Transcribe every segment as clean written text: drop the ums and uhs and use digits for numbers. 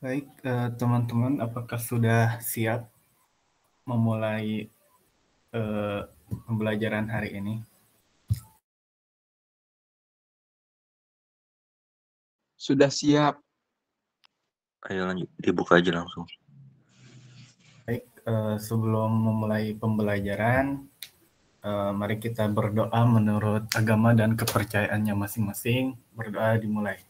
Baik, teman-teman, apakah sudah siap memulai eh, pembelajaran hari ini? Sudah siap. Ayo lanjut, dibuka aja langsung. Baik, sebelum memulai pembelajaran, mari kita berdoa menurut agama dan kepercayaannya masing-masing. Berdoa dimulai.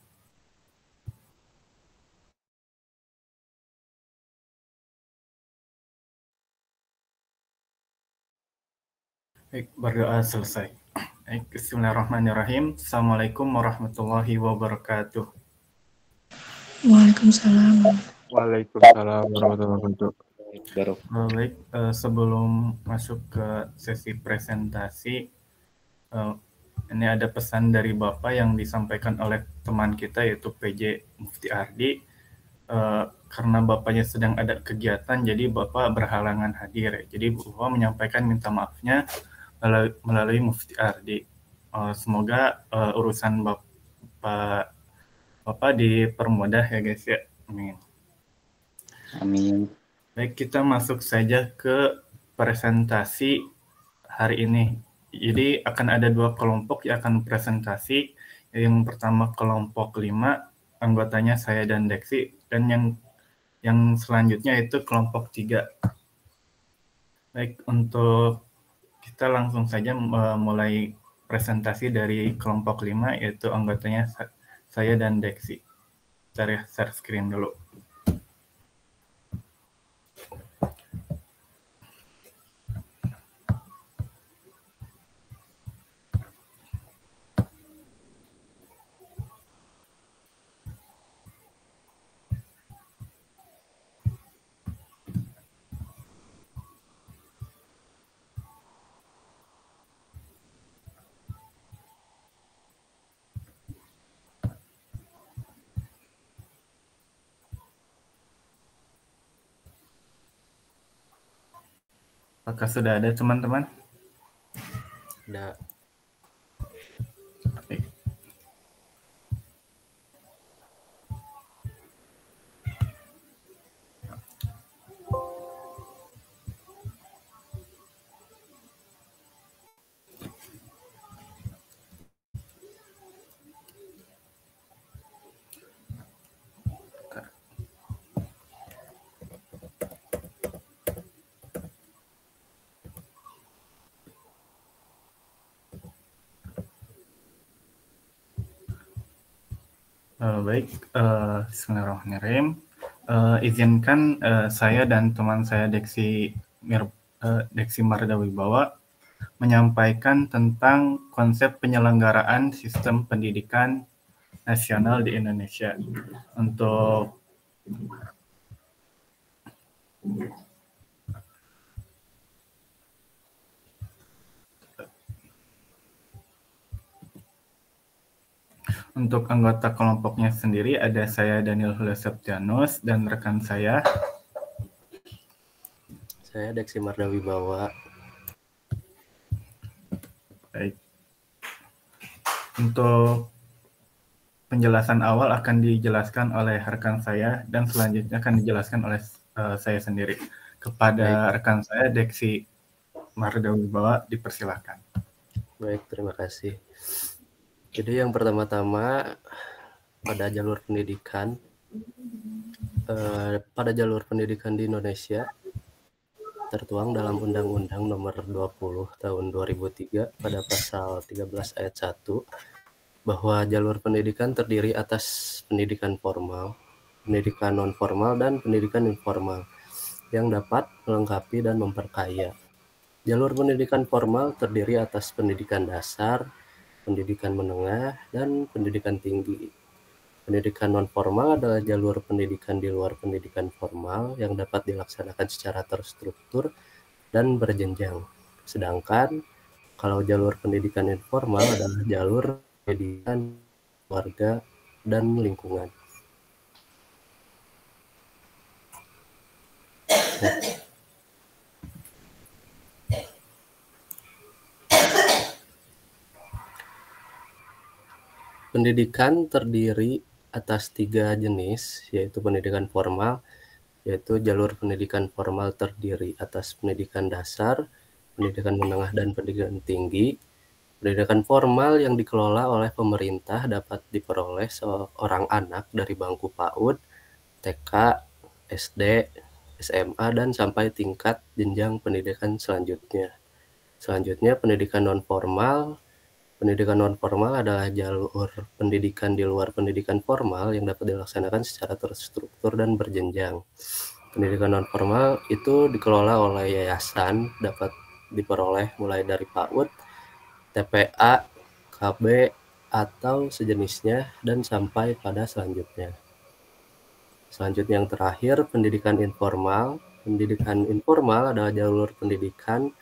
Baik, berdoa selesai. Baik, bismillahirrahmanirrahim. Assalamualaikum warahmatullahi wabarakatuh. Waalaikumsalam. Waalaikumsalam warahmatullahi wabarakatuh. Baik, sebelum masuk ke sesi presentasi, ini ada pesan dari Bapak yang disampaikan oleh teman kita yaitu PJ Mufti Ardi. Karena Bapaknya sedang ada kegiatan, jadi Bapak berhalangan hadir. Jadi Bapak menyampaikan minta maafnya melalui Mufti Ardi. Semoga urusan Bapak dipermudah ya guys ya. Amin. Amin. Baik, kita masuk saja ke presentasi hari ini. Jadi akan ada dua kelompok yang akan presentasi. Yang pertama kelompok 5, anggotanya saya dan Deksi, dan yang selanjutnya itu kelompok 3. Baik, untuk kita langsung saja mulai presentasi dari kelompok 5, yaitu anggotanya saya dan Deksi. Cari share screen dulu. Apakah sudah ada teman-teman? Ada. Baik. Baik, bismillahirrahmanirrahim. Izinkan saya dan teman saya Deksi Mardawibawa menyampaikan tentang konsep penyelenggaraan sistem pendidikan nasional di Indonesia. Untuk anggota kelompoknya sendiri ada saya Daniel Septianus dan rekan saya Deksi Mardawibawa. Baik. Untuk penjelasan awal akan dijelaskan oleh rekan saya dan selanjutnya akan dijelaskan oleh saya sendiri. Kepada rekan saya Deksi Mardawibawa dipersilakan. Baik, terima kasih. Jadi yang pertama-tama pada jalur pendidikan di Indonesia tertuang dalam Undang-Undang Nomor 20 Tahun 2003 pada pasal 13 ayat 1 bahwa jalur pendidikan terdiri atas pendidikan formal, pendidikan non-formal, dan pendidikan informal yang dapat melengkapi dan memperkaya. Jalur pendidikan formal terdiri atas pendidikan dasar, pendidikan menengah, dan pendidikan tinggi. Pendidikan non-formal adalah jalur pendidikan di luar pendidikan formal yang dapat dilaksanakan secara terstruktur dan berjenjang. Sedangkan kalau jalur pendidikan informal adalah jalur pendidikan keluarga dan lingkungan. Pendidikan terdiri atas 3 jenis, yaitu pendidikan formal, yaitu jalur pendidikan formal terdiri atas pendidikan dasar, pendidikan menengah, dan pendidikan tinggi. Pendidikan formal yang dikelola oleh pemerintah dapat diperoleh seorang anak dari bangku PAUD, TK, SD, SMA, dan sampai tingkat jenjang pendidikan selanjutnya. Selanjutnya, pendidikan non-formal. Pendidikan non-formal adalah jalur pendidikan di luar pendidikan formal yang dapat dilaksanakan secara terstruktur dan berjenjang. Pendidikan non-formal itu dikelola oleh yayasan, dapat diperoleh mulai dari PAUD, TPA, KB, atau sejenisnya, dan sampai pada selanjutnya. Selanjutnya yang terakhir, pendidikan informal. Pendidikan informal adalah jalur pendidikan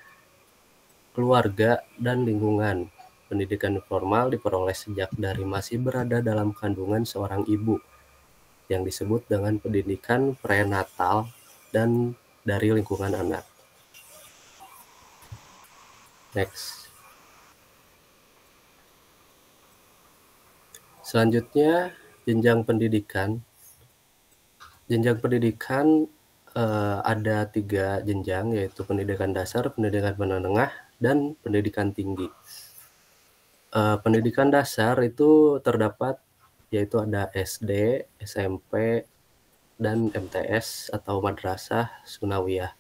keluarga dan lingkungan. Pendidikan formal diperoleh sejak dari masih berada dalam kandungan seorang ibu, yang disebut dengan pendidikan prenatal, dan dari lingkungan anak. Next. Selanjutnya, jenjang pendidikan. Jenjang pendidikan ada 3 jenjang, yaitu pendidikan dasar, pendidikan menengah, dan pendidikan tinggi. Pendidikan dasar itu terdapat yaitu ada SD, SMP, dan MTS atau madrasah sunawiyah.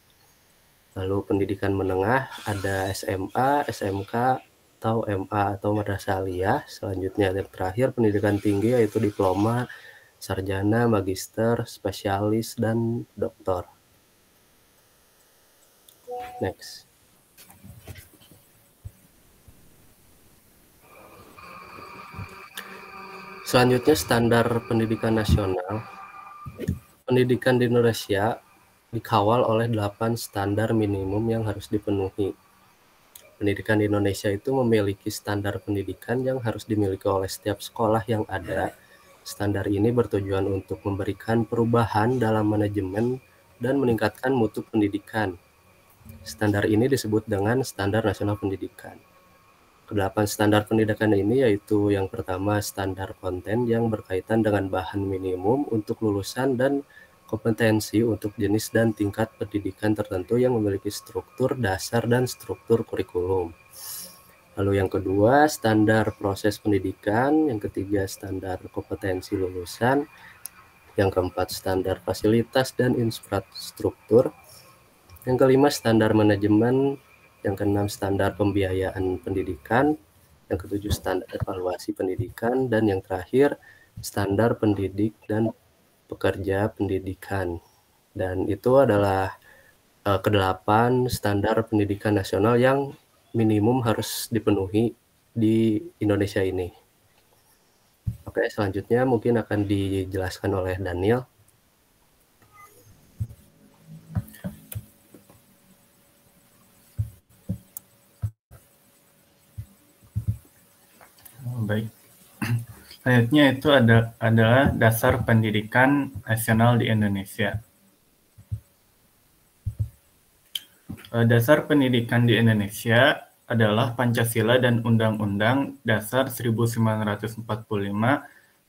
Lalu pendidikan menengah ada SMA, SMK, atau MA atau madrasah aliyah. Selanjutnya yang terakhir pendidikan tinggi yaitu diploma, sarjana, magister, spesialis, dan doktor. Next. Selanjutnya standar pendidikan nasional. Pendidikan di Indonesia dikawal oleh 8 standar minimum yang harus dipenuhi. Pendidikan di Indonesia itu memiliki standar pendidikan yang harus dimiliki oleh setiap sekolah yang ada. Standar ini bertujuan untuk memberikan perubahan dalam manajemen dan meningkatkan mutu pendidikan. Standar ini disebut dengan Standar Nasional Pendidikan. Kedelapan standar pendidikan ini yaitu yang pertama standar konten yang berkaitan dengan bahan minimum untuk lulusan dan kompetensi untuk jenis dan tingkat pendidikan tertentu yang memiliki struktur dasar dan struktur kurikulum. Lalu yang kedua standar proses pendidikan, yang ketiga standar kompetensi lulusan, yang keempat standar fasilitas dan infrastruktur, yang kelima standar manajemen, yang keenam standar pembiayaan pendidikan, yang ketujuh standar evaluasi pendidikan, dan yang terakhir standar pendidik dan pekerja pendidikan. Dan itu adalah kedelapan standar pendidikan nasional yang minimum harus dipenuhi di Indonesia ini. Oke, selanjutnya mungkin akan dijelaskan oleh Daniel. Baik. Selanjutnya itu adalah dasar pendidikan nasional di Indonesia. Dasar pendidikan di Indonesia adalah Pancasila dan Undang-Undang Dasar 1945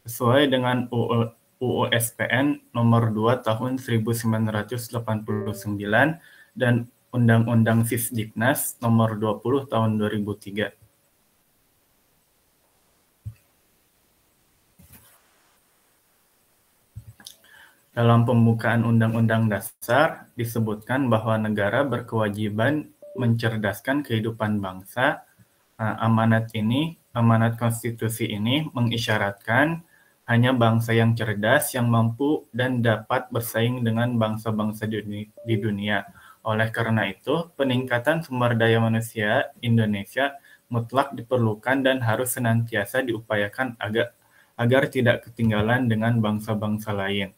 sesuai dengan UU SPN nomor 2 tahun 1989 dan Undang-Undang Sisdiknas nomor 20 tahun 2003. Dalam pembukaan Undang-Undang Dasar disebutkan bahwa negara berkewajiban mencerdaskan kehidupan bangsa. Amanat konstitusi ini mengisyaratkan hanya bangsa yang cerdas yang mampu dan dapat bersaing dengan bangsa-bangsa di dunia. Oleh karena itu, peningkatan sumber daya manusia Indonesia mutlak diperlukan dan harus senantiasa diupayakan agar tidak ketinggalan dengan bangsa-bangsa lain.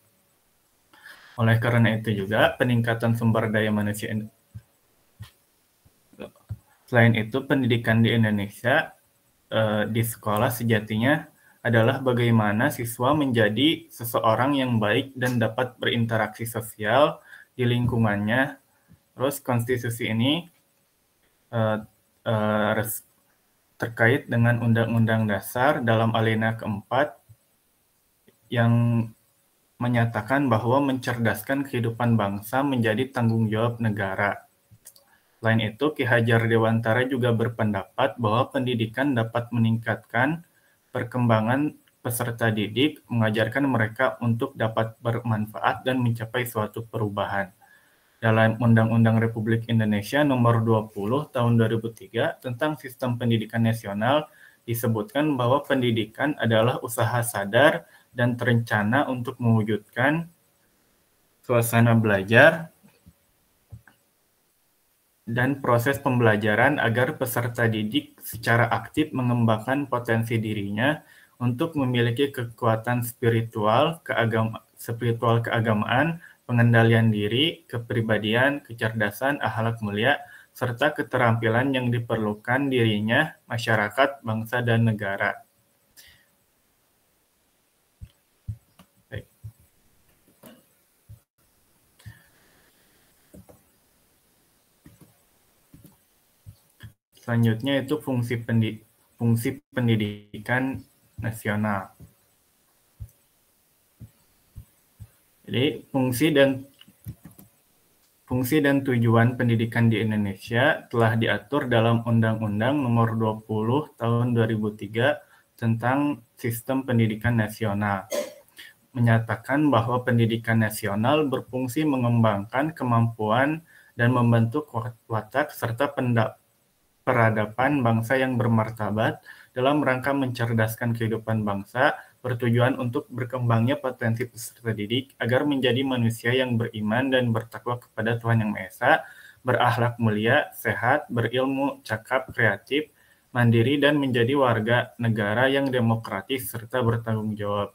Oleh karena itu juga peningkatan sumber daya manusia. Selain itu, pendidikan di Indonesia di sekolah sejatinya adalah bagaimana siswa menjadi seseorang yang baik dan dapat berinteraksi sosial di lingkungannya. Terus konstitusi ini terkait dengan Undang-Undang Dasar dalam alinea keempat yang menyatakan bahwa mencerdaskan kehidupan bangsa menjadi tanggung jawab negara. Selain itu, Ki Hajar Dewantara juga berpendapat bahwa pendidikan dapat meningkatkan perkembangan peserta didik, mengajarkan mereka untuk dapat bermanfaat dan mencapai suatu perubahan. Dalam Undang-Undang Republik Indonesia Nomor 20 Tahun 2003 tentang Sistem Pendidikan Nasional disebutkan bahwa pendidikan adalah usaha sadar dan terencana untuk mewujudkan suasana belajar dan proses pembelajaran agar peserta didik secara aktif mengembangkan potensi dirinya untuk memiliki kekuatan spiritual keagamaan, pengendalian diri, kepribadian, kecerdasan, akhlak mulia, serta keterampilan yang diperlukan dirinya, masyarakat, bangsa, dan negara. Selanjutnya itu fungsi pendidikan nasional. Jadi fungsi dan tujuan pendidikan di Indonesia telah diatur dalam Undang-Undang Nomor 20 Tahun 2003 tentang Sistem Pendidikan Nasional. Menyatakan bahwa pendidikan nasional berfungsi mengembangkan kemampuan dan membentuk watak serta peradaban bangsa yang bermartabat dalam rangka mencerdaskan kehidupan bangsa, bertujuan untuk berkembangnya potensi peserta didik agar menjadi manusia yang beriman dan bertakwa kepada Tuhan Yang Maha Esa, berakhlak mulia, sehat, berilmu, cakap, kreatif, mandiri, dan menjadi warga negara yang demokratis serta bertanggung jawab.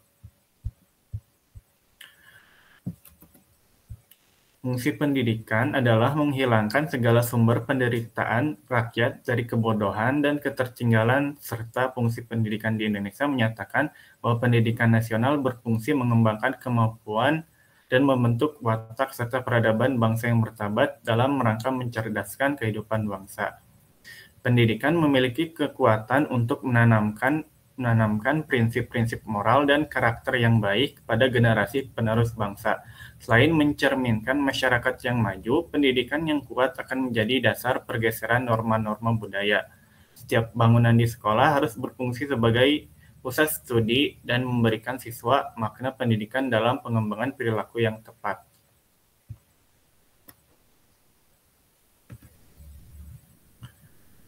Fungsi pendidikan adalah menghilangkan segala sumber penderitaan rakyat dari kebodohan dan ketertinggalan, serta fungsi pendidikan di Indonesia menyatakan bahwa pendidikan nasional berfungsi mengembangkan kemampuan dan membentuk watak serta peradaban bangsa yang martabat dalam rangka mencerdaskan kehidupan bangsa. Pendidikan memiliki kekuatan untuk menanamkan prinsip-prinsip moral dan karakter yang baik pada generasi penerus bangsa. Selain mencerminkan masyarakat yang maju, pendidikan yang kuat akan menjadi dasar pergeseran norma-norma budaya. Setiap bangunan di sekolah harus berfungsi sebagai pusat studi dan memberikan siswa makna pendidikan dalam pengembangan perilaku yang tepat.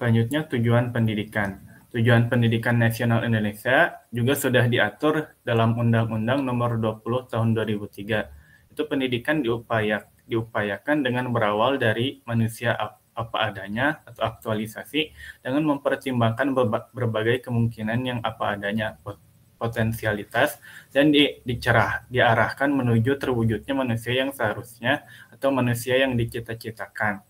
Selanjutnya, tujuan pendidikan. Tujuan pendidikan nasional Indonesia juga sudah diatur dalam Undang-Undang Nomor 20 Tahun 2003. Itu pendidikan diupayakan dengan berawal dari manusia apa adanya atau aktualisasi dengan mempertimbangkan berbagai kemungkinan yang apa adanya potensialitas dan diarahkan menuju terwujudnya manusia yang seharusnya atau manusia yang dicita-citakan.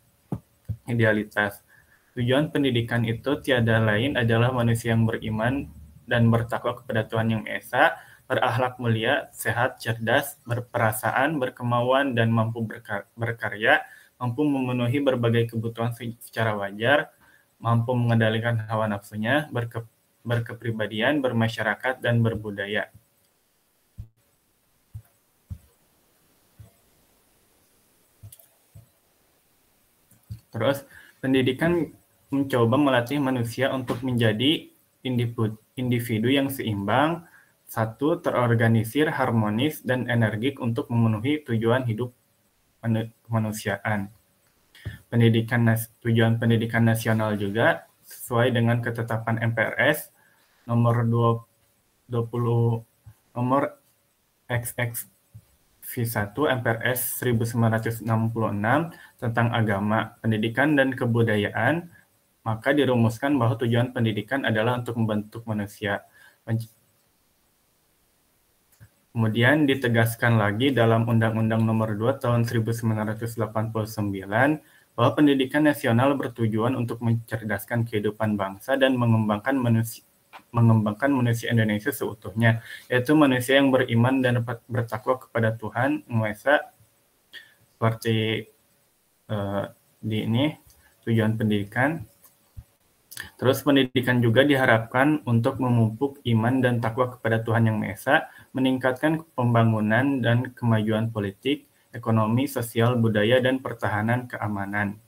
Idealitas. Tujuan pendidikan itu tiada lain adalah manusia yang beriman dan bertakwa kepada Tuhan Yang Maha Esa, berakhlak mulia, sehat, cerdas, berperasaan, berkemauan, dan mampu berkarya, mampu memenuhi berbagai kebutuhan secara wajar, mampu mengendalikan hawa nafsunya, berkepribadian, bermasyarakat, dan berbudaya. Terus, pendidikan mencoba melatih manusia untuk menjadi individu yang seimbang, satu, terorganisir, harmonis, dan energik untuk memenuhi tujuan hidup kemanusiaan. Tujuan pendidikan nasional juga sesuai dengan ketetapan MPRS nomor 20 nomor XXV1 MPRS 1966 tentang agama, pendidikan, dan kebudayaan, maka dirumuskan bahwa tujuan pendidikan adalah untuk membentuk manusia. Kemudian ditegaskan lagi dalam Undang-Undang Nomor 2 Tahun 1989 bahwa pendidikan nasional bertujuan untuk mencerdaskan kehidupan bangsa dan mengembangkan manusia Indonesia seutuhnya, yaitu manusia yang beriman dan bertakwa kepada Tuhan Yang Maha Esa. Seperti di ini tujuan pendidikan. Terus pendidikan juga diharapkan untuk memupuk iman dan takwa kepada Tuhan Yang Maha Esa, meningkatkan pembangunan dan kemajuan politik, ekonomi, sosial, budaya, dan pertahanan keamanan.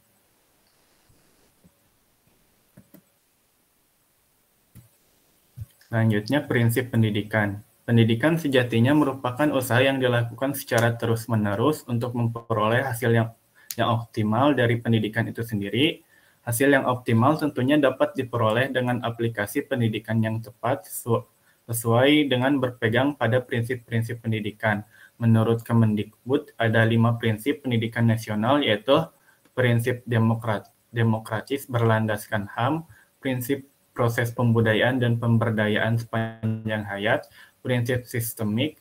Selanjutnya, prinsip pendidikan. Pendidikan sejatinya merupakan usaha yang dilakukan secara terus-menerus untuk memperoleh hasil yang optimal dari pendidikan itu sendiri. Hasil yang optimal tentunya dapat diperoleh dengan aplikasi pendidikan yang tepat sesuai dengan berpegang pada prinsip-prinsip pendidikan. Menurut Kemendikbud, ada 5 prinsip pendidikan nasional, yaitu prinsip demokratis berlandaskan HAM, prinsip proses pembudayaan dan pemberdayaan sepanjang hayat, prinsip sistemik,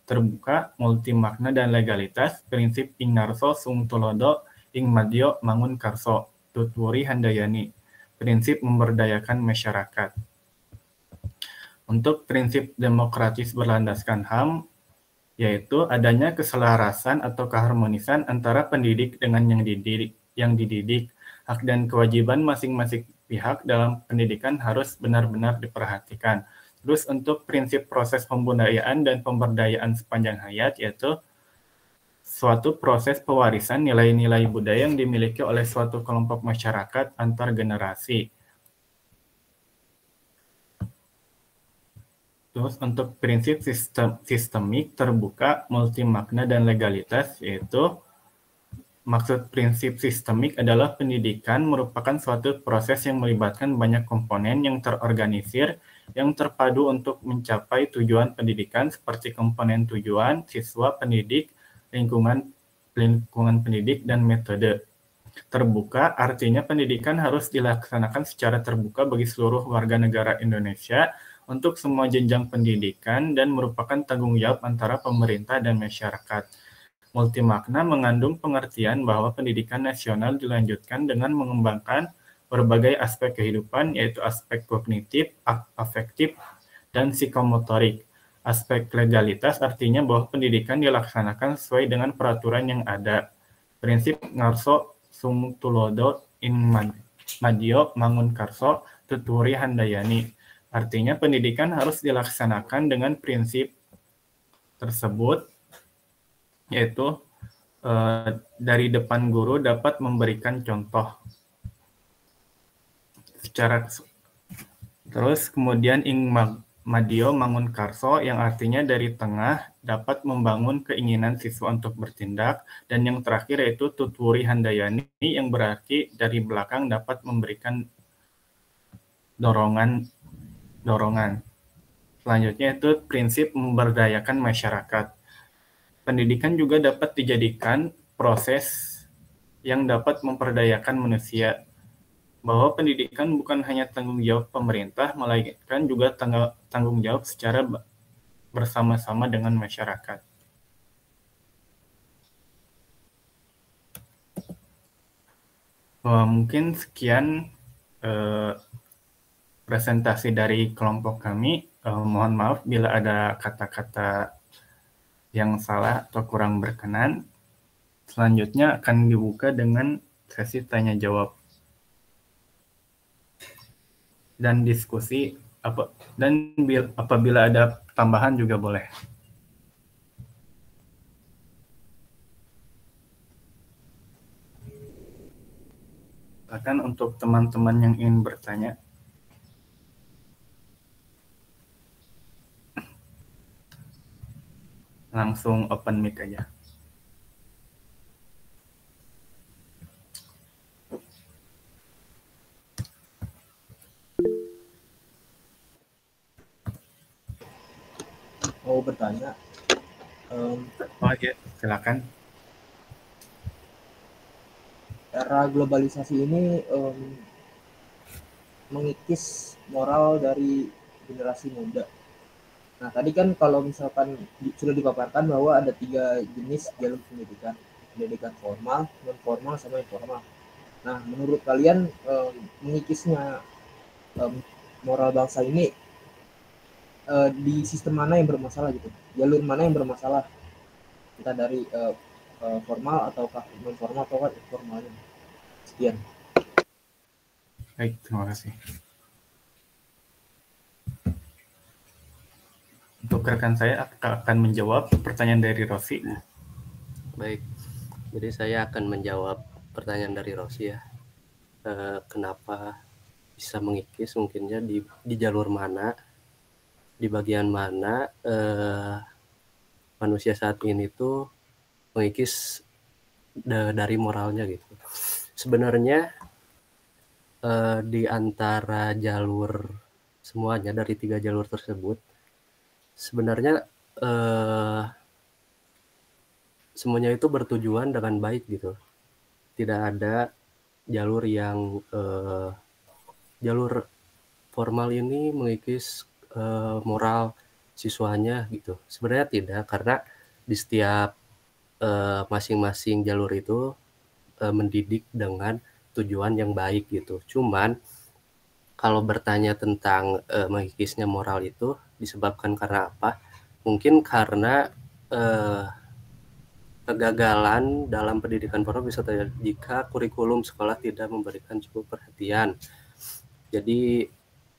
terbuka, multimakna dan legalitas, prinsip ing ngarso sung tulodo, ing madyo mangun karso, tutwuri handayani, prinsip memberdayakan masyarakat. Untuk prinsip demokratis berlandaskan HAM, yaitu adanya keselarasan atau keharmonisan antara pendidik dengan yang dididik. Hak dan kewajiban masing-masing pihak dalam pendidikan harus benar-benar diperhatikan. Terus untuk prinsip proses pembudayaan dan pemberdayaan sepanjang hayat, yaitu suatu proses pewarisan nilai-nilai budaya yang dimiliki oleh suatu kelompok masyarakat antar generasi. Terus untuk prinsip sistemik, terbuka, multimakna, dan legalitas, yaitu maksud prinsip sistemik adalah pendidikan merupakan suatu proses yang melibatkan banyak komponen yang terorganisir, yang terpadu untuk mencapai tujuan pendidikan seperti komponen tujuan, siswa, pendidik, lingkungan pendidik, dan metode. Terbuka artinya pendidikan harus dilaksanakan secara terbuka bagi seluruh warga negara Indonesia untuk semua jenjang pendidikan dan merupakan tanggung jawab antara pemerintah dan masyarakat. Multimakna mengandung pengertian bahwa pendidikan nasional dilanjutkan dengan mengembangkan berbagai aspek kehidupan, yaitu aspek kognitif, afektif, dan psikomotorik. Aspek legalitas artinya bahwa pendidikan dilaksanakan sesuai dengan peraturan yang ada. Prinsip ngarso sung tulodo in madyo mangun karso tuturi handayani. Artinya pendidikan harus dilaksanakan dengan prinsip tersebut, yaitu dari depan guru dapat memberikan contoh. Terus kemudian ing madyo mangun karso, yang artinya dari tengah dapat membangun keinginan siswa untuk bertindak, dan yang terakhir yaitu tutwuri handayani, yang berarti dari belakang dapat memberikan dorongan. Selanjutnya itu prinsip memberdayakan masyarakat. Pendidikan juga dapat dijadikan proses yang dapat memperdayakan manusia. Bahwa pendidikan bukan hanya tanggung jawab pemerintah, melainkan juga tanggung jawab secara bersama-sama dengan masyarakat. Mungkin sekian presentasi dari kelompok kami. Mohon maaf bila ada kata-kata yang salah atau kurang berkenan. Selanjutnya akan dibuka dengan sesi tanya jawab dan diskusi, dan apabila ada tambahan juga boleh. Bahkan untuk teman-teman yang ingin bertanya. Langsung open mic aja. Mau bertanya? Ya, silakan. Era globalisasi ini mengikis moral dari generasi muda. Nah, tadi kan kalau misalkan sudah dipaparkan bahwa ada 3 jenis jalur pendidikan. Pendidikan formal, non-formal, sama informal. Nah, menurut kalian mengikisnya moral bangsa ini di sistem mana yang bermasalah gitu? Jalur mana yang bermasalah? Kita dari formal ataukah non-formal ataukah informalnya? Sekian. Baik, terima kasih. Untuk rekan saya akan menjawab pertanyaan dari Rosi. Baik, jadi saya akan menjawab pertanyaan dari Rosi ya. Kenapa bisa mengikis, mungkinnya di jalur mana, di bagian mana manusia saat ini tuh mengikis dari moralnya gitu. Sebenarnya di antara jalur semuanya dari 3 jalur tersebut, sebenarnya semuanya itu bertujuan dengan baik gitu. Tidak ada jalur yang jalur formal ini mengikis moral siswanya gitu. Sebenarnya tidak, karena di setiap masing-masing jalur itu mendidik dengan tujuan yang baik gitu. Cuman kalau bertanya tentang mengikisnya moral itu disebabkan karena apa? Mungkin karena kegagalan dalam pendidikan formal bisa terjadi jika kurikulum sekolah tidak memberikan cukup perhatian. Jadi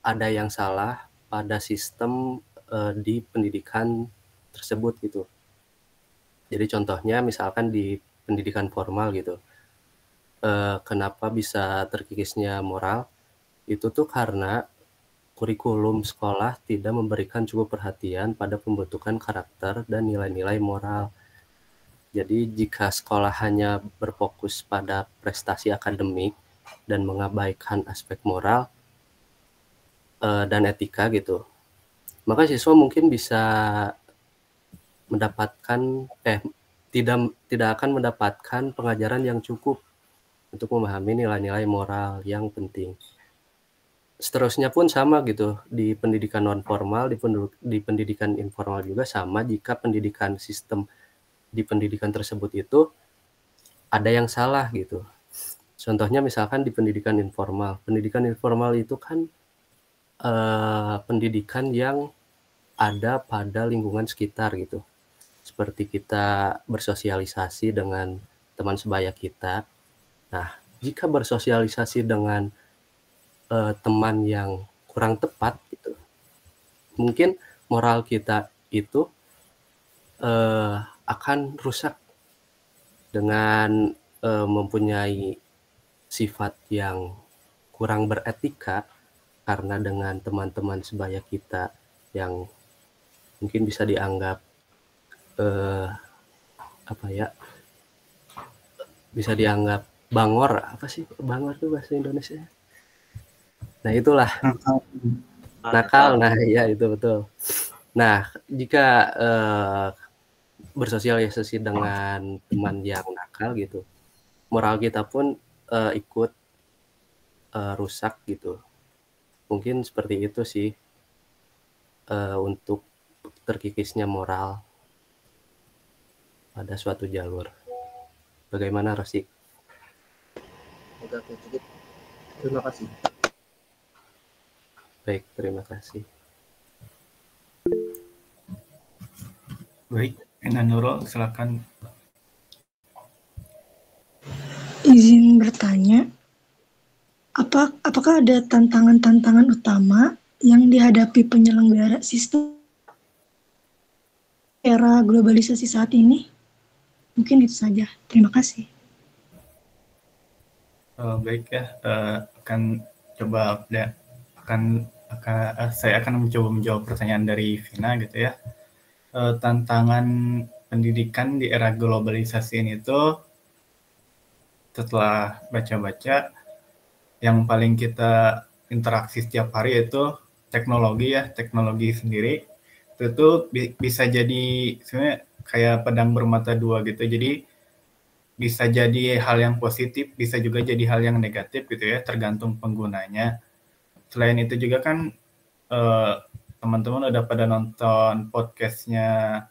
ada yang salah pada sistem di pendidikan tersebut gitu. Jadi contohnya misalkan di pendidikan formal gitu. Kenapa bisa terkikisnya moral? Itu tuh karena kurikulum sekolah tidak memberikan cukup perhatian pada pembentukan karakter dan nilai-nilai moral. Jadi jika sekolah hanya berfokus pada prestasi akademik dan mengabaikan aspek moral dan etika gitu, maka siswa mungkin bisa mendapatkan tidak akan mendapatkan pengajaran yang cukup untuk memahami nilai-nilai moral yang penting. Seterusnya pun sama gitu, di pendidikan non formal, di pendidikan informal juga sama. Jika pendidikan sistem di pendidikan tersebut itu ada yang salah gitu. Contohnya misalkan di pendidikan informal itu kan pendidikan yang ada pada lingkungan sekitar gitu. Seperti kita bersosialisasi dengan teman sebaya kita. Nah, jika bersosialisasi dengan teman yang kurang tepat gitu, mungkin moral kita itu akan rusak dengan mempunyai sifat yang kurang beretika, karena dengan teman-teman sebaya kita yang mungkin bisa dianggap bisa dianggap bangor. Apa sih bangor itu bahasa Indonesia? Nah itulah nakal. Nah iya itu betul. Nah jika bersosialisasi dengan teman yang nakal gitu, moral kita pun ikut rusak gitu. Mungkin seperti itu sih untuk terkikisnya moral pada suatu jalur. Bagaimana Rosi? Oke, cukup. Terima kasih. Baik, terima kasih. Baik, Ena Nurul, silakan. Izin bertanya, apakah ada tantangan-tantangan utama yang dihadapi penyelenggara sistem era globalisasi saat ini? Mungkin itu saja. Terima kasih. Baik ya, saya akan mencoba menjawab pertanyaan dari Vina gitu ya. Tantangan pendidikan di era globalisasi ini tuh, setelah baca-baca, yang paling kita interaksi setiap hari itu teknologi sendiri. Itu tuh bisa jadi sebenarnya kayak pedang bermata dua gitu. Jadi bisa jadi hal yang positif, bisa juga jadi hal yang negatif gitu ya, tergantung penggunanya. Selain itu juga kan teman-teman udah pada nonton podcastnya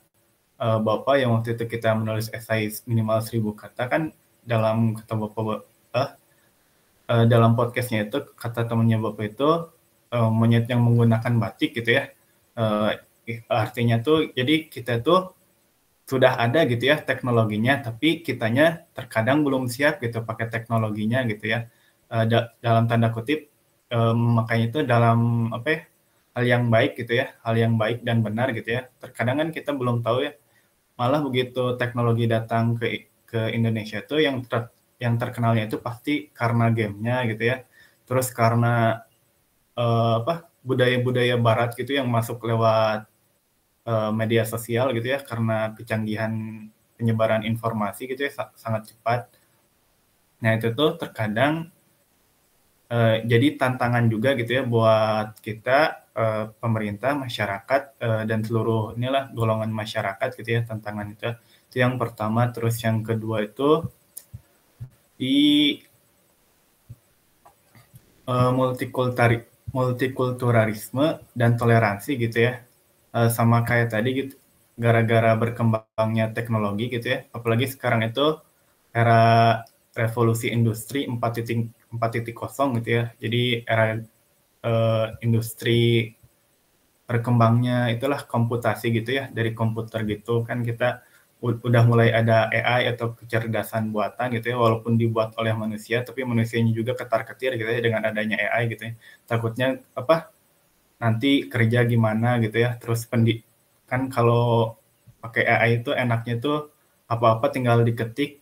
Bapak yang waktu itu kita menulis esai minimal 1000 kata kan, dalam kata Bapak dalam podcastnya itu kata temannya Bapak itu monyet yang menggunakan batik gitu ya. Artinya tuh jadi kita tuh sudah ada gitu ya teknologinya, tapi kitanya terkadang belum siap gitu pakai teknologinya gitu ya. Dalam tanda kutip memakainya itu dalam apa ya, hal yang baik gitu ya, hal yang baik dan benar gitu ya. Terkadang kan kita belum tahu ya, malah begitu teknologi datang ke Indonesia itu yang terkenalnya itu pasti karena gamenya gitu ya, terus karena budaya-budaya Barat gitu yang masuk lewat media sosial gitu ya, karena kecanggihan penyebaran informasi gitu ya sangat cepat. Nah itu tuh terkadang jadi tantangan juga gitu ya buat kita, pemerintah, masyarakat, dan seluruh inilah golongan masyarakat gitu ya, tantangan itu. Itu yang pertama. Terus yang kedua itu di multikulturalisme dan toleransi gitu ya. Sama kayak tadi gitu, gara-gara berkembangnya teknologi gitu ya, apalagi sekarang itu era revolusi industri 4.0 gitu ya. Jadi era industri berkembangnya itulah komputasi gitu ya, dari komputer gitu kan kita udah mulai ada AI atau kecerdasan buatan gitu ya, walaupun dibuat oleh manusia tapi manusianya juga ketar-ketir gitu ya dengan adanya AI gitu ya. Takutnya nanti kerja gimana gitu ya. Terus kan kalau pakai AI itu enaknya tuh apa-apa tinggal diketik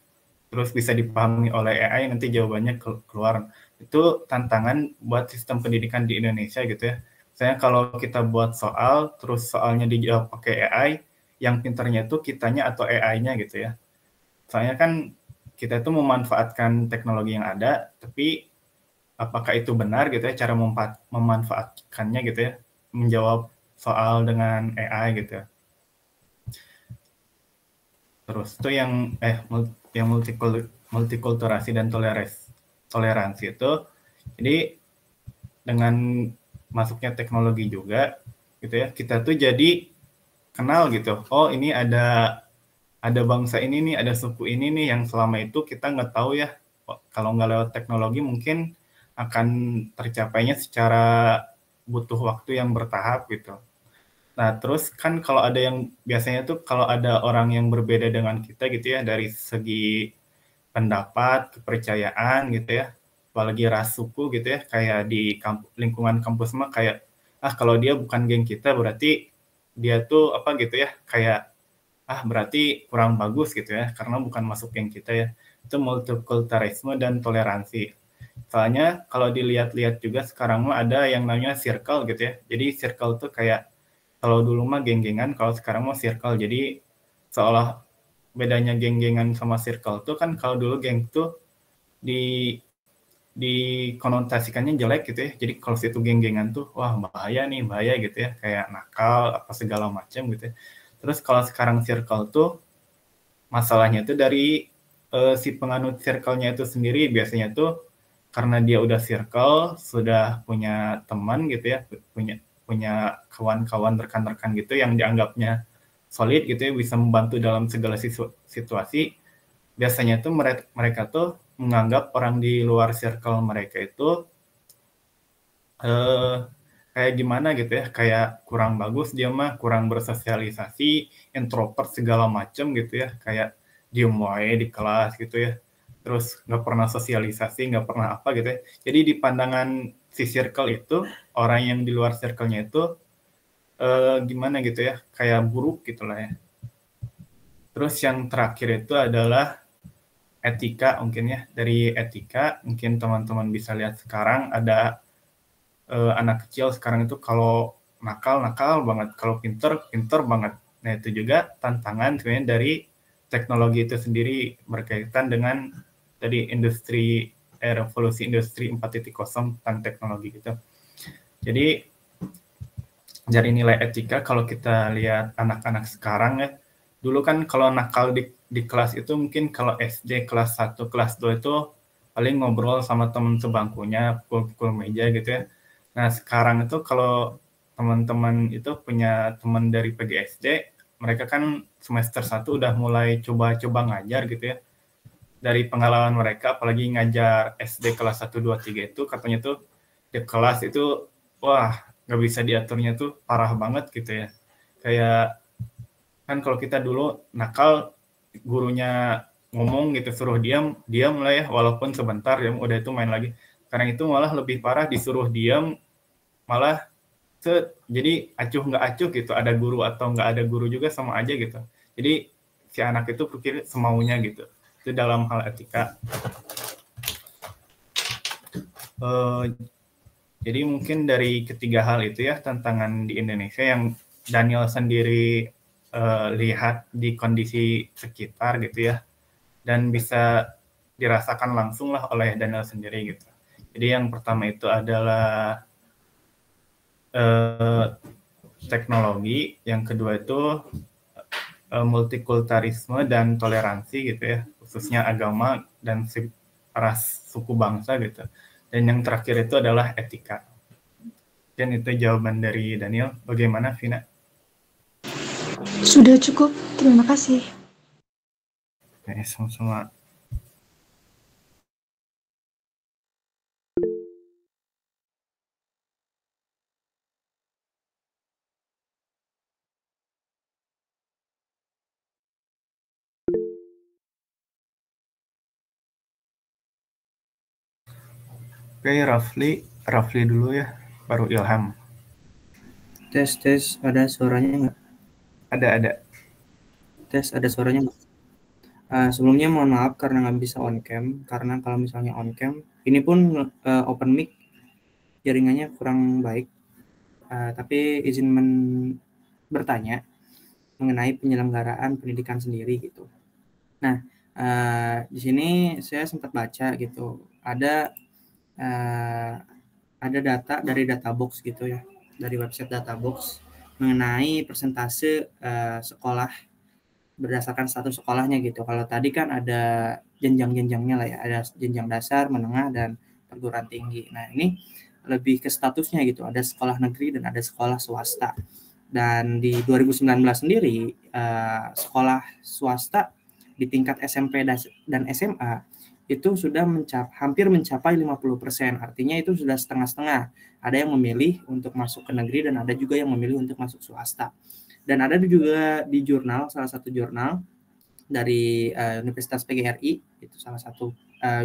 terus bisa dipahami oleh AI, nanti jawabannya keluar. Itu tantangan buat sistem pendidikan di Indonesia gitu ya. Misalnya kalau kita buat soal, terus soalnya dijawab pakai AI, yang pinternya itu kitanya atau AI-nya gitu ya. Soalnya kan kita itu memanfaatkan teknologi yang ada, tapi apakah itu benar gitu ya, cara memanfaatkannya gitu ya, menjawab soal dengan AI gitu ya. Terus itu yang multikulturasi dan toleransi itu, jadi dengan masuknya teknologi juga gitu ya, kita tuh jadi kenal gitu, oh ini ada bangsa ini nih, ada suku ini nih yang selama itu kita nggak tahu ya, kalau nggak lewat teknologi mungkin akan tercapainya secara butuh waktu yang bertahap gitu. Nah, terus kan kalau ada yang biasanya tuh kalau ada orang yang berbeda dengan kita gitu ya, dari segi pendapat, kepercayaan gitu ya, apalagi ras suku gitu ya, kayak di lingkungan kampus mah kayak, kalau dia bukan geng kita berarti dia tuh apa gitu ya, kayak berarti kurang bagus gitu ya, karena bukan masuk geng kita ya. Itu multikulturalisme dan toleransi. Soalnya kalau dilihat-lihat juga sekarang mah ada yang namanya circle gitu ya. Jadi circle tuh kayak, kalau dulu mah geng-gengan, kalau sekarang mau circle. Jadi seolah bedanya geng-gengan sama circle tuh kan, kalau dulu geng tuh dikonotasikannya jelek gitu ya. Jadi kalau situ geng-gengan tuh, wah bahaya gitu ya, kayak nakal apa segala macam gitu ya. Terus kalau sekarang circle tuh masalahnya tuh dari si penganut circle-nya itu sendiri, biasanya tuh karena dia udah circle, sudah punya teman gitu ya, punya kawan-kawan, rekan-rekan gitu yang dianggapnya solid gitu ya, bisa membantu dalam segala situasi. Biasanya tuh mereka tuh menganggap orang di luar circle mereka itu kayak gimana gitu ya, kayak kurang bagus dia mah, kurang bersosialisasi, introvert segala macem gitu ya, kayak diem wae di kelas gitu ya, terus nggak pernah sosialisasi, nggak pernah apa gitu ya. Jadi di pandangan si circle itu, orang yang di luar circle-nya itu gimana gitu ya, kayak buruk gitu lah ya. Terus yang terakhir itu adalah etika mungkin ya. Dari etika mungkin teman-teman bisa lihat sekarang ada anak kecil sekarang itu kalau nakal banget, kalau pinter banget. Nah itu juga tantangan sebenarnya dari teknologi itu sendiri, berkaitan dengan tadi revolusi industri 4.0 tentang teknologi gitu. Jadi dari nilai etika, kalau kita lihat anak-anak sekarang ya, dulu kan kalau nakal di kelas itu mungkin kalau SD kelas 1, kelas 2 itu paling ngobrol sama teman sebangkunya, pukul meja gitu ya. Nah sekarang itu kalau teman-teman itu punya teman dari PGSD, mereka kan semester 1 udah mulai coba-coba ngajar gitu ya. Dari pengalaman mereka, apalagi ngajar SD kelas 1, 2, 3 itu, katanya tuh di kelas itu, wah nggak bisa diaturnya tuh parah banget gitu ya. Kayak kan kalau kita dulu nakal, gurunya ngomong gitu suruh diam lah ya, walaupun sebentar ya udah itu main lagi. Karena itu malah lebih parah, disuruh diam malah jadi acuh nggak acuh gitu, ada guru atau nggak ada guru juga sama aja gitu. Jadi si anak itu pikir semaunya gitu. Itu dalam hal etika. Jadi mungkin dari ketiga hal itu ya, tantangan di Indonesia yang Daniel sendiri lihat di kondisi sekitar gitu ya, dan bisa dirasakan langsung lah oleh Daniel sendiri gitu. Jadi yang pertama itu adalah teknologi, yang kedua itu multikulturalisme dan toleransi gitu ya, khususnya agama dan ras suku bangsa gitu. Dan yang terakhir itu adalah etika. Dan itu jawaban dari Daniel. Bagaimana, Vina? Sudah cukup, terima kasih. Oke, sama-sama. Oke, Rafli dulu ya, baru Ilham. Tes, ada suaranya nggak? Ada. Tes, ada suaranya nggak? Sebelumnya mohon maaf karena nggak bisa on cam, karena kalau misalnya on cam, ini pun open mic, jaringannya kurang baik. Tapi izin bertanya mengenai penyelenggaraan pendidikan sendiri gitu. Nah, di sini saya sempat baca gitu, ada data dari Databox gitu ya, dari website Databox mengenai persentase sekolah berdasarkan status sekolahnya gitu. Kalau tadi kan ada jenjang-jenjangnya lah ya, ada jenjang dasar, menengah, dan perguruan tinggi. Nah, ini lebih ke statusnya gitu, ada sekolah negeri dan ada sekolah swasta. Dan di 2019 sendiri, sekolah swasta di tingkat SMP dan SMA itu sudah hampir mencapai 50%. Artinya itu sudah setengah-setengah. Ada yang memilih untuk masuk ke negeri dan ada juga yang memilih untuk masuk swasta. Dan ada juga di salah satu jurnal dari Universitas PGRI, itu salah satu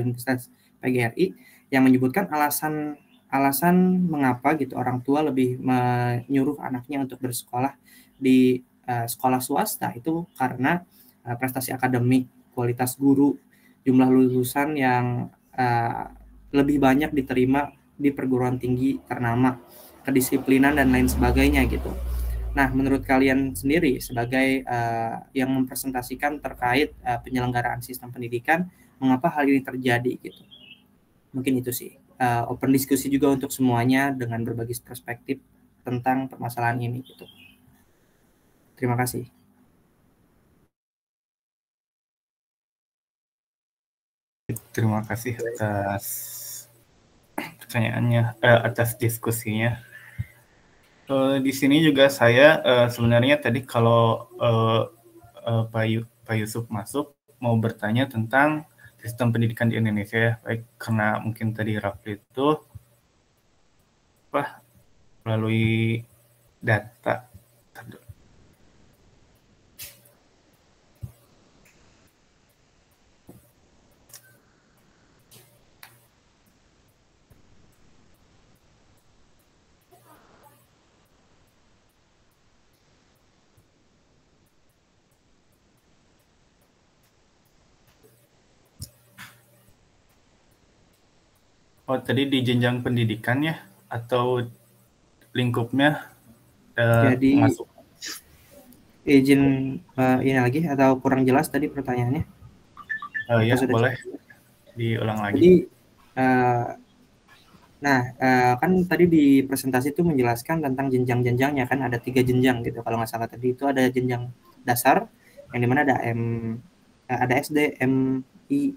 Universitas PGRI yang menyebutkan alasan mengapa gitu orang tua lebih menyuruh anaknya untuk bersekolah di sekolah swasta itu karena prestasi akademik, kualitas guru, jumlah lulusan yang lebih banyak diterima di perguruan tinggi ternama, kedisiplinan dan lain sebagainya gitu. Nah, menurut kalian sendiri sebagai yang mempresentasikan terkait penyelenggaraan sistem pendidikan, mengapa hal ini terjadi gitu? Mungkin itu sih. Open diskusi juga untuk semuanya dengan berbagi perspektif tentang permasalahan ini gitu. Terima kasih. Terima kasih atas pertanyaannya, atas diskusinya. Di sini juga saya sebenarnya tadi kalau Pak Yusuf masuk mau bertanya tentang sistem pendidikan di Indonesia, baik karena mungkin tadi Rafli itu melalui data. Oh, tadi di jenjang pendidikan ya, atau lingkupnya Jadi, masuk? Izin ini lagi atau kurang jelas tadi pertanyaannya? Ya, boleh diulang lagi. Jadi, kan tadi di presentasi itu menjelaskan tentang jenjang-jenjangnya, kan ada 3 jenjang gitu. Kalau nggak salah tadi itu ada jenjang dasar yang dimana ada SD, MI,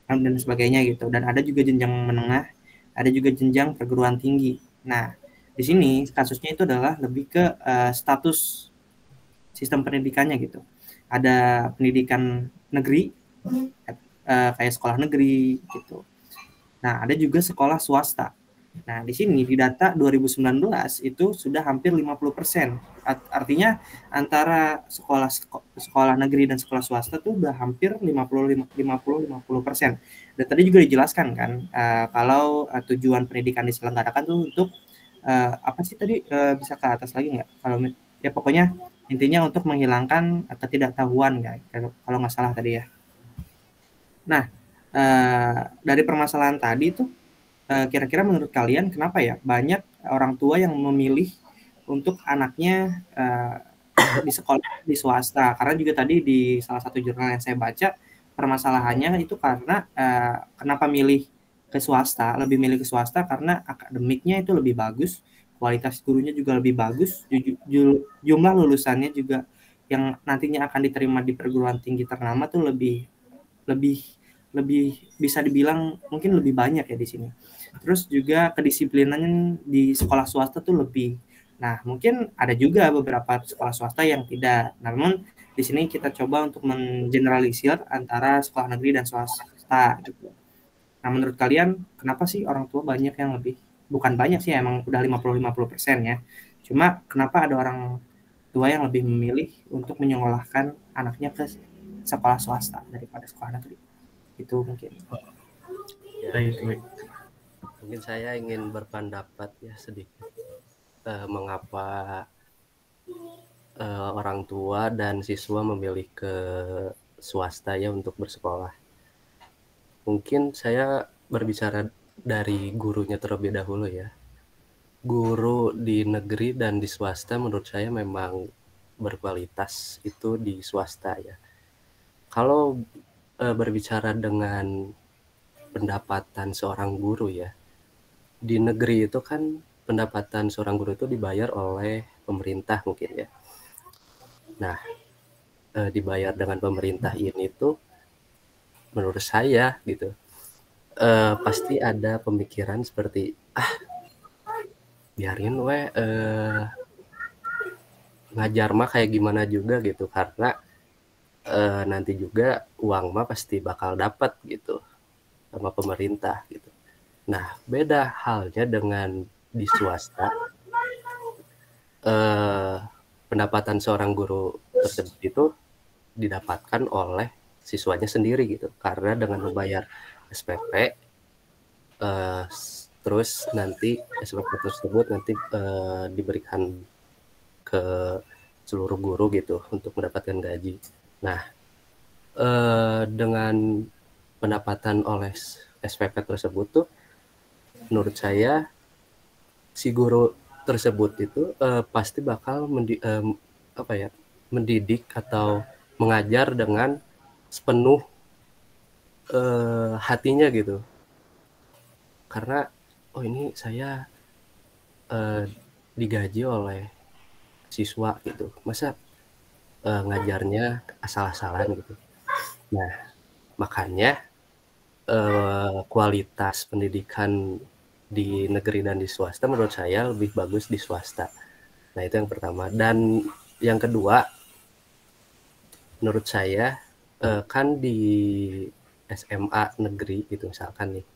dan sebagainya gitu. Dan ada juga jenjang menengah, ada juga jenjang perguruan tinggi. Nah, di sini kasusnya itu adalah lebih ke status sistem pendidikannya gitu. Ada pendidikan negeri, kayak sekolah negeri gitu. Nah, ada juga sekolah swasta. Nah, di sini di data 2019 itu sudah hampir 50%. Artinya antara sekolah negeri dan sekolah swasta tuh udah hampir 50-50%. Dan tadi juga dijelaskan kan kalau tujuan pendidikan diselenggarakan tuh untuk apa sih tadi, bisa ke atas lagi nggak? Kalau ya pokoknya intinya untuk menghilangkan ketidaktahuan guys, kalau nggak salah tadi ya. Nah, dari permasalahan tadi tuh kira-kira menurut kalian kenapa ya banyak orang tua yang memilih untuk anaknya di sekolah di swasta? Karena juga tadi di salah satu jurnal yang saya baca permasalahannya itu karena kenapa milih ke swasta, lebih milih ke swasta karena akademiknya itu lebih bagus, kualitas gurunya juga lebih bagus, jumlah lulusannya juga yang nantinya akan diterima di perguruan tinggi ternama tuh lebih bisa dibilang mungkin lebih banyak ya di sini. Terus juga kedisiplinan di sekolah swasta tuh lebih. Nah, mungkin ada juga beberapa sekolah swasta yang tidak. Namun di sini kita coba untuk mengeneralisir antara sekolah negeri dan swasta gitu. Nah, menurut kalian kenapa sih orang tua banyak yang lebih? Bukan banyak sih, emang udah 50-50% ya. Cuma kenapa ada orang tua yang lebih memilih untuk menyekolahkan anaknya ke sekolah swasta daripada sekolah negeri? Itu mungkin. Baik. Mungkin saya ingin berpendapat ya sedikit mengapa orang tua dan siswa memilih ke swasta ya untuk bersekolah. Mungkin saya berbicara dari gurunya terlebih dahulu ya. Guru di negeri dan di swasta menurut saya memang berkualitas itu di swasta ya. Kalau berbicara dengan pendapatan seorang guru ya, di negeri itu kan pendapatan seorang guru itu dibayar oleh pemerintah mungkin ya. Nah, dibayar dengan pemerintah ini tuh menurut saya gitu pasti ada pemikiran seperti biarin ngajar mah kayak gimana juga gitu, karena nanti juga uang mah pasti bakal dapat gitu sama pemerintah gitu. Nah, beda halnya dengan di swasta. Pendapatan seorang guru tersebut itu didapatkan oleh siswanya sendiri gitu, karena dengan membayar SPP terus nanti SPP tersebut nanti diberikan ke seluruh guru gitu untuk mendapatkan gaji. Nah, dengan pendapatan oleh SPP tersebut tuh menurut saya si guru tersebut itu pasti bakal mendidik atau mengajar dengan sepenuh hatinya gitu, karena ini saya digaji oleh siswa gitu, masa ngajarnya asal-asalan gitu. Nah, makanya kualitas pendidikan di negeri dan di swasta menurut saya lebih bagus di swasta. Nah, itu yang pertama. Dan yang kedua, menurut saya kan di SMA negeri gitu misalkan nih,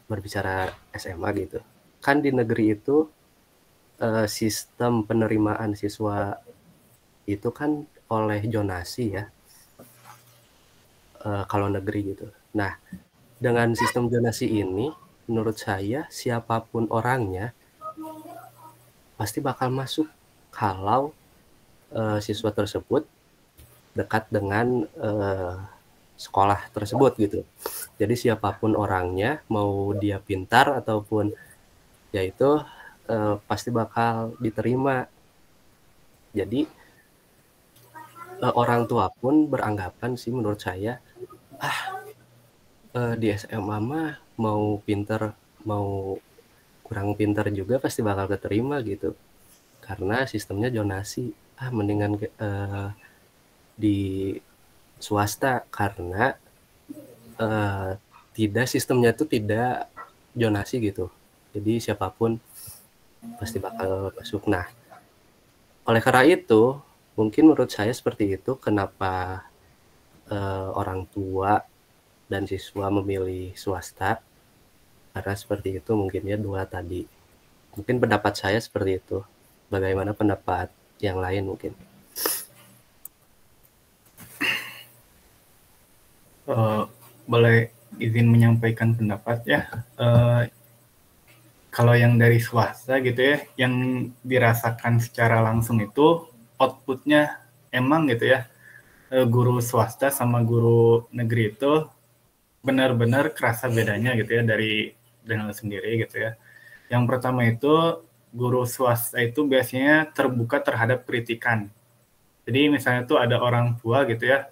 berbicara SMA gitu, kan di negeri itu sistem penerimaan siswa itu kan oleh zonasi ya, kalau negeri gitu. Nah, dengan sistem zonasi ini menurut saya siapapun orangnya pasti bakal masuk kalau siswa tersebut dekat dengan sekolah tersebut gitu. Jadi siapapun orangnya, mau dia pintar ataupun yaitu pasti bakal diterima. Jadi orang tua pun beranggapan sih menurut saya di SMA mah mau pintar mau kurang pintar juga pasti bakal keterima gitu, karena sistemnya zonasi. Mendingan di swasta karena sistemnya itu tidak zonasi gitu, jadi siapapun pasti bakal masuk. Nah, oleh karena itu mungkin menurut saya seperti itu kenapa orang tua dan siswa memilih swasta, Karena seperti itu mungkin ya 2 tadi. Mungkin pendapat saya seperti itu. Bagaimana pendapat yang lain mungkin? Boleh izin menyampaikan pendapat ya. Kalau yang dari swasta gitu ya, yang dirasakan secara langsung itu outputnya emang gitu ya, guru swasta sama guru negeri itu benar-benar kerasa bedanya gitu ya dari dengan sendiri gitu ya. Yang pertama itu guru swasta itu biasanya terbuka terhadap kritikan. Jadi misalnya tuh ada orang tua gitu ya,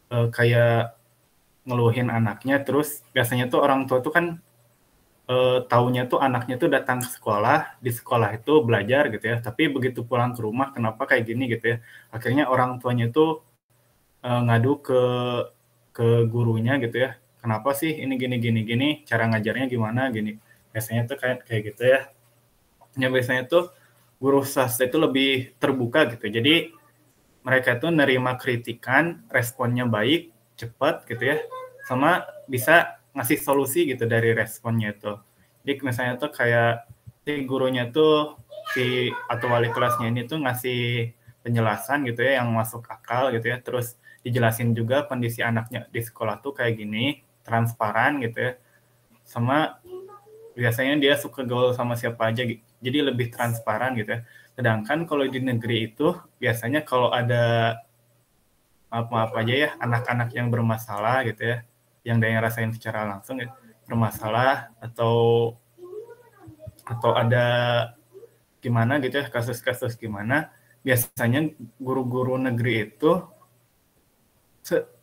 kayak ngeluhin anaknya, terus biasanya tuh orang tua tuh kan taunya tuh anaknya tuh datang ke sekolah, di sekolah itu belajar gitu ya, tapi begitu pulang ke rumah kenapa kayak gini gitu ya. Akhirnya orang tuanya tuh ngadu ke gurunya gitu ya. Kenapa sih ini gini, cara ngajarnya gimana gini. Biasanya tuh kayak gitu ya. Ya biasanya tuh guru swasta itu lebih terbuka gitu. Jadi mereka tuh nerima kritikan, responnya baik, cepat gitu ya. Sama bisa ngasih solusi gitu dari responnya itu. Jadi misalnya tuh kayak si gurunya tuh atau wali kelasnya ini tuh ngasih penjelasan gitu ya yang masuk akal gitu ya. Terus dijelasin juga kondisi anaknya di sekolah tuh kayak gini, transparan gitu ya. Sama biasanya dia suka gaul sama siapa aja, jadi lebih transparan gitu ya. Sedangkan kalau di negeri itu biasanya kalau ada apa aja ya anak-anak yang bermasalah gitu ya, yang dia rasain secara langsung ya, bermasalah atau ada gimana gitu ya, kasus-kasus gimana, biasanya guru-guru negeri itu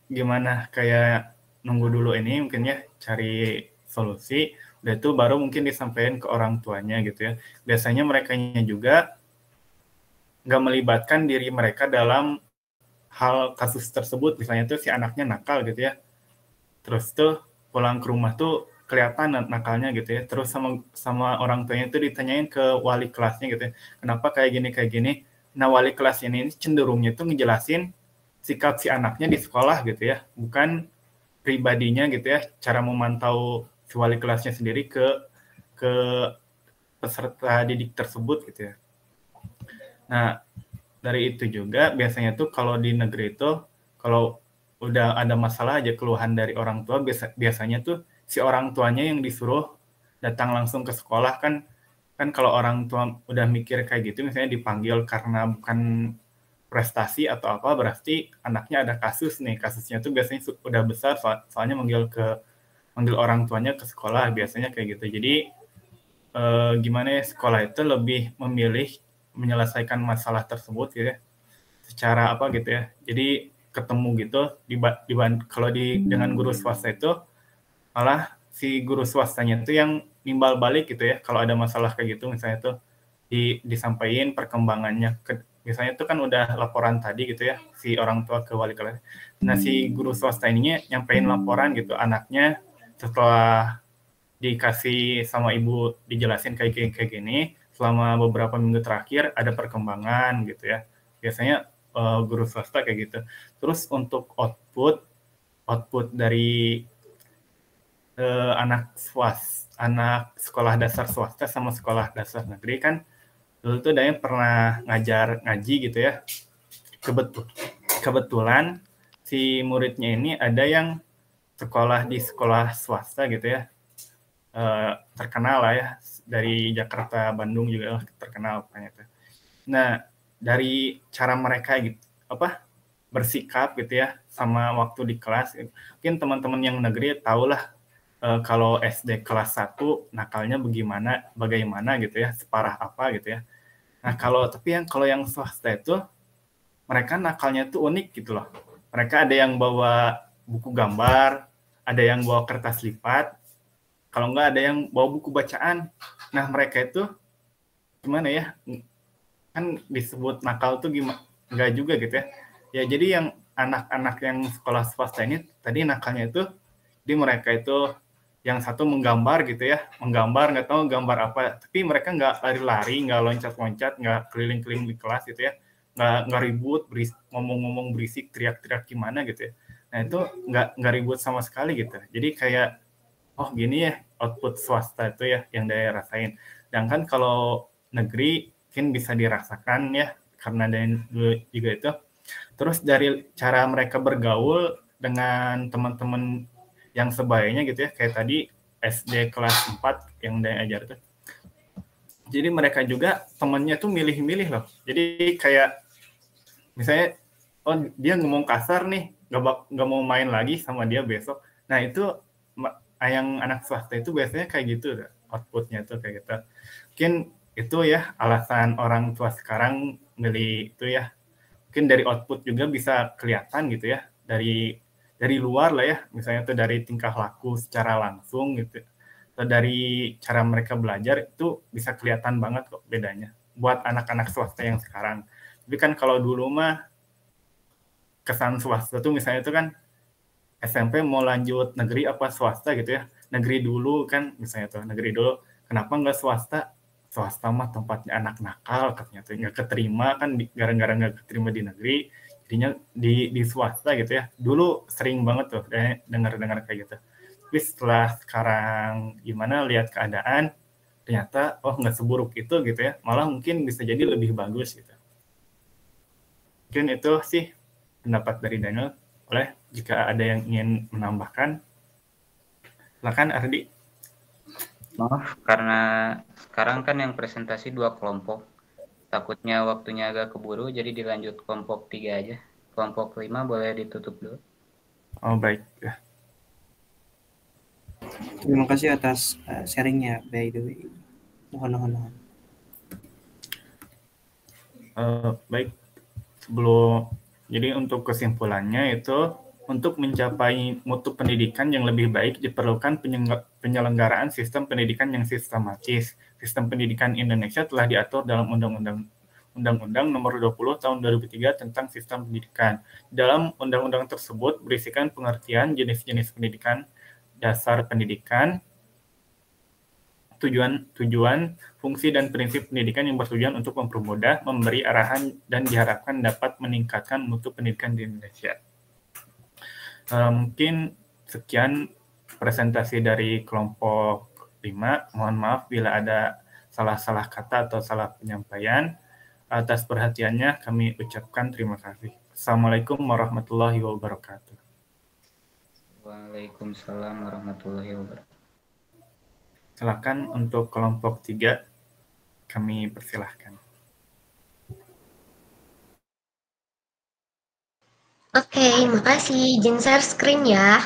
gimana kayak nunggu dulu ini mungkin ya, cari solusi, udah itu baru mungkin disampaikan ke orang tuanya gitu ya. Biasanya mereka juga nggak melibatkan diri mereka dalam hal kasus tersebut, misalnya tuh si anaknya nakal gitu ya, terus tuh pulang ke rumah tuh kelihatan nakalnya gitu ya, terus sama orang tuanya tuh ditanyain ke wali kelasnya gitu ya, kenapa kayak gini. Nah wali kelas ini cenderungnya tuh ngejelasin sikap si anaknya di sekolah gitu ya, bukan pribadinya gitu ya, cara memantau si wali kelasnya sendiri ke peserta didik tersebut gitu ya. Nah dari itu juga biasanya tuh kalau di negeri itu kalau udah ada masalah aja keluhan dari orang tua, biasanya tuh si orang tuanya yang disuruh datang langsung ke sekolah. Kan kalau orang tua udah mikir kayak gitu, misalnya dipanggil karena bukan prestasi atau apa, berarti anaknya ada kasus nih, kasusnya tuh biasanya udah besar, soalnya manggil orang tuanya ke sekolah biasanya kayak gitu. Jadi gimana ya, sekolah itu lebih memilih menyelesaikan masalah tersebut gitu ya, secara apa gitu ya, jadi ketemu gitu. Kalau dengan guru swasta itu malah si guru swastanya itu yang nimbal balik gitu ya, kalau ada masalah kayak gitu misalnya tuh disampaikan perkembangannya misalnya itu kan udah laporan tadi gitu ya, si orang tua ke wali kelas. Nah si guru swasta ininya nyampein laporan gitu, anaknya setelah dikasih sama ibu dijelasin kayak gini, selama beberapa minggu terakhir ada perkembangan gitu ya. Biasanya guru swasta kayak gitu. Terus untuk output dari anak sekolah dasar swasta sama sekolah dasar negeri kan, dulu tuh Dayang pernah ngajar ngaji gitu ya. Kebetulan si muridnya ini ada yang sekolah di sekolah swasta gitu ya, terkenal lah ya, dari Jakarta, Bandung juga terkenal ternyata. Nah dari cara mereka gitu bersikap gitu ya sama waktu di kelas, mungkin teman-teman yang negeri tahulah kalau SD kelas 1 nakalnya bagaimana gitu ya, separah apa gitu ya. Nah kalau yang swasta itu mereka nakalnya tuh unik gitu loh. Mereka ada yang bawa buku gambar, ada yang bawa kertas lipat, kalau enggak ada yang bawa buku bacaan. Nah mereka itu gimana ya, kan disebut nakal tuh gimana, enggak juga gitu ya. Ya jadi yang anak-anak yang sekolah swasta ini tadi nakalnya itu, di mereka itu yang satu menggambar gitu ya, nggak tahu gambar apa, tapi mereka nggak lari-lari, nggak loncat-loncat, nggak keliling-keliling di kelas gitu ya, nggak ribut, ngomong-ngomong berisik, teriak-teriak gimana gitu ya. Nah itu nggak ribut sama sekali gitu. Jadi kayak oh gini ya output swasta itu ya yang dia rasain. Sedangkan kalau negeri mungkin bisa dirasakan ya karena dari dulu juga itu. Terus dari cara mereka bergaul dengan teman-teman yang sebayanya gitu ya, kayak tadi SD kelas 4 yang dia ajar tuh. Jadi mereka juga temannya tuh milih-milih loh. Jadi kayak misalnya, oh dia ngomong kasar nih, nggak mau main lagi sama dia besok. Nah itu yang anak swasta itu biasanya kayak gitu, outputnya tuh kayak gitu. Mungkin itu ya alasan orang tua sekarang milih itu ya. Mungkin dari output juga bisa kelihatan gitu ya, dari luar lah ya, misalnya tuh dari tingkah laku secara langsung gitu, atau dari cara mereka belajar itu bisa kelihatan banget kok bedanya buat anak-anak swasta yang sekarang. Tapi kan kalau dulu mah kesan swasta tuh misalnya itu kan SMP mau lanjut negeri apa swasta gitu ya, negeri dulu kan misalnya tuh negeri dulu, kenapa nggak swasta? Swasta mah tempatnya anak nakal katanya tuh, nggak keterima kan gara-gara nggak keterima di negeri, jadinya di swasta gitu ya. Dulu sering banget tuh dengar-dengar kayak gitu. Tapi setelah sekarang gimana lihat keadaan, ternyata oh nggak seburuk itu gitu ya, malah mungkin bisa jadi lebih bagus gitu. Mungkin itu sih pendapat dari Daniel. Boleh jika ada yang ingin menambahkan, silakan Ardi. Maaf, karena sekarang kan yang presentasi 2 kelompok. Takutnya waktunya agak keburu, jadi dilanjut kelompok 3 aja. Kelompok 5 boleh ditutup dulu. Oh baik. Ya. Terima kasih atas sharingnya, by the way. Mohon. Baik. Sebelum, jadi untuk kesimpulannya itu, untuk mencapai mutu pendidikan yang lebih baik diperlukan penyelenggaraan sistem pendidikan yang sistematis. Sistem pendidikan Indonesia telah diatur dalam Undang-Undang Nomor 20 Tahun 2003 tentang Sistem Pendidikan. Dalam undang-undang tersebut berisikan pengertian jenis-jenis pendidikan, dasar pendidikan, tujuan, fungsi dan prinsip pendidikan yang bertujuan untuk mempermudah, memberi arahan, dan diharapkan dapat meningkatkan mutu pendidikan di Indonesia. Mungkin sekian presentasi dari kelompok 5. Mohon maaf bila ada salah-salah kata atau salah penyampaian. Atas perhatiannya kami ucapkan terima kasih. Assalamualaikum warahmatullahi wabarakatuh. Waalaikumsalam warahmatullahi wabarakatuh. Silakan untuk kelompok 3 kami persilahkan. Oke, makasih. Izin share screen ya.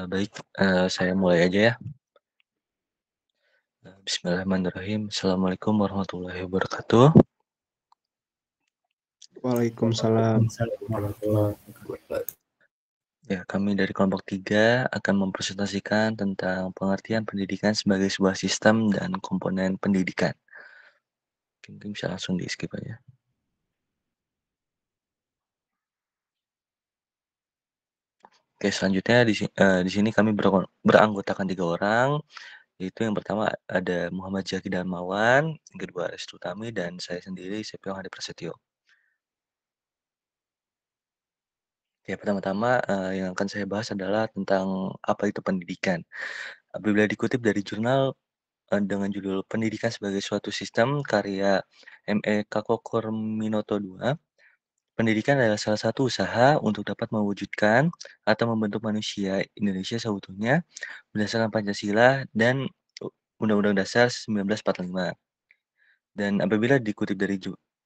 Baik, saya mulai aja ya. Bismillahirrahmanirrahim. Assalamualaikum warahmatullahi wabarakatuh. Waalaikumsalam. Ya, kami dari kelompok 3 akan mempresentasikan tentang pengertian pendidikan sebagai sebuah sistem dan komponen pendidikan. Mungkin bisa langsung di skip aja. Oke, selanjutnya di sini kami beranggotakan 3 orang, yaitu yang pertama ada Muhammad Zaki Darmawan, yang kedua Restu Tami, dan saya sendiri Septiong Hadi Prasetyo. Ya, pertama-tama yang akan saya bahas adalah tentang apa itu pendidikan. Apabila dikutip dari jurnal dengan judul Pendidikan sebagai Suatu Sistem karya M.E. Kakokor Minoto II, pendidikan adalah salah satu usaha untuk dapat mewujudkan atau membentuk manusia Indonesia seutuhnya berdasarkan Pancasila dan Undang-Undang Dasar 1945. Dan apabila dikutip dari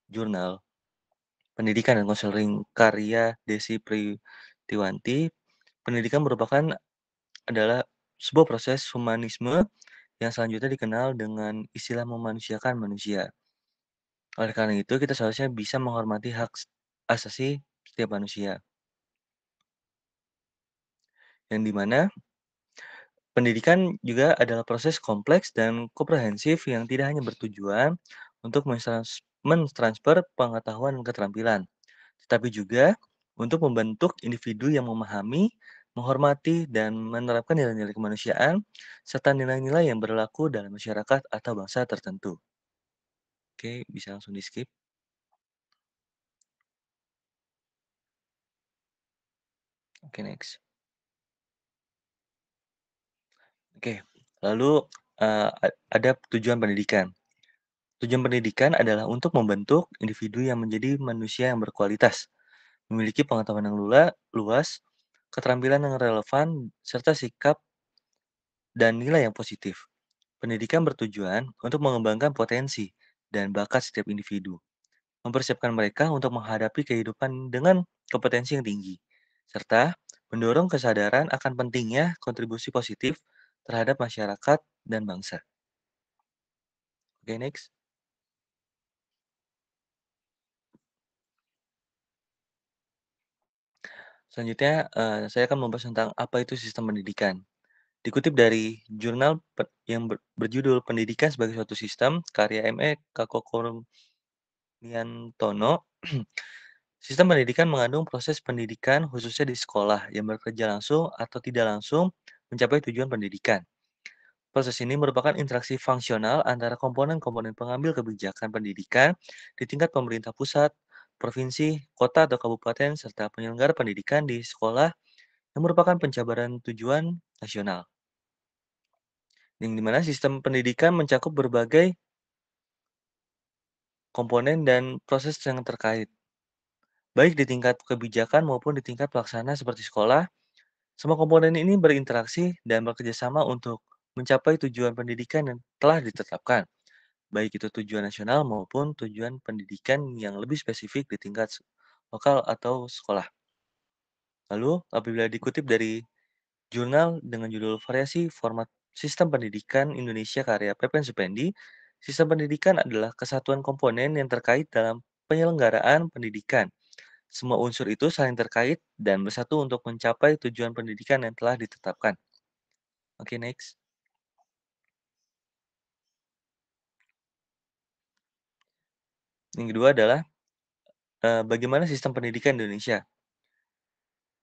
jurnal Pendidikan dan Konseling karya Desi Pritiwanti, pendidikan adalah sebuah proses humanisme yang selanjutnya dikenal dengan istilah memanusiakan manusia. Oleh karena itu, kita seharusnya bisa menghormati hak asasi setiap manusia. Yang dimana pendidikan juga adalah proses kompleks dan komprehensif yang tidak hanya bertujuan untuk mentransfer pengetahuan dan keterampilan, tetapi juga untuk membentuk individu yang memahami, menghormati, dan menerapkan nilai-nilai kemanusiaan, serta nilai-nilai yang berlaku dalam masyarakat atau bangsa tertentu. Oke, bisa langsung di-skip. Oke, next. Oke, lalu ada tujuan pendidikan. Tujuan pendidikan adalah untuk membentuk individu yang menjadi manusia yang berkualitas, memiliki pengetahuan yang luas, keterampilan yang relevan, serta sikap dan nilai yang positif. Pendidikan bertujuan untuk mengembangkan potensi dan bakat setiap individu, mempersiapkan mereka untuk menghadapi kehidupan dengan kompetensi yang tinggi, serta mendorong kesadaran akan pentingnya kontribusi positif terhadap masyarakat dan bangsa. Oke, next. Selanjutnya, saya akan membahas tentang apa itu sistem pendidikan. Dikutip dari jurnal yang berjudul Pendidikan sebagai Suatu Sistem, karya M.E. Kakokorniantono, sistem pendidikan mengandung proses pendidikan khususnya di sekolah yang bekerja langsung atau tidak langsung mencapai tujuan pendidikan. Proses ini merupakan interaksi fungsional antara komponen-komponen pengambil kebijakan pendidikan di tingkat pemerintah pusat, provinsi, kota atau kabupaten, serta penyelenggara pendidikan di sekolah yang merupakan pencabaran tujuan nasional. Yang dimana sistem pendidikan mencakup berbagai komponen dan proses yang terkait, baik di tingkat kebijakan maupun di tingkat pelaksana seperti sekolah. Semua komponen ini berinteraksi dan bekerjasama untuk mencapai tujuan pendidikan yang telah ditetapkan, baik itu tujuan nasional maupun tujuan pendidikan yang lebih spesifik di tingkat lokal atau sekolah. Lalu, apabila dikutip dari jurnal dengan judul Variasi Format Sistem Pendidikan Indonesia karya Pepen Supendi, sistem pendidikan adalah kesatuan komponen yang terkait dalam penyelenggaraan pendidikan. Semua unsur itu saling terkait dan bersatu untuk mencapai tujuan pendidikan yang telah ditetapkan. Oke, next. Yang kedua adalah bagaimana sistem pendidikan Indonesia.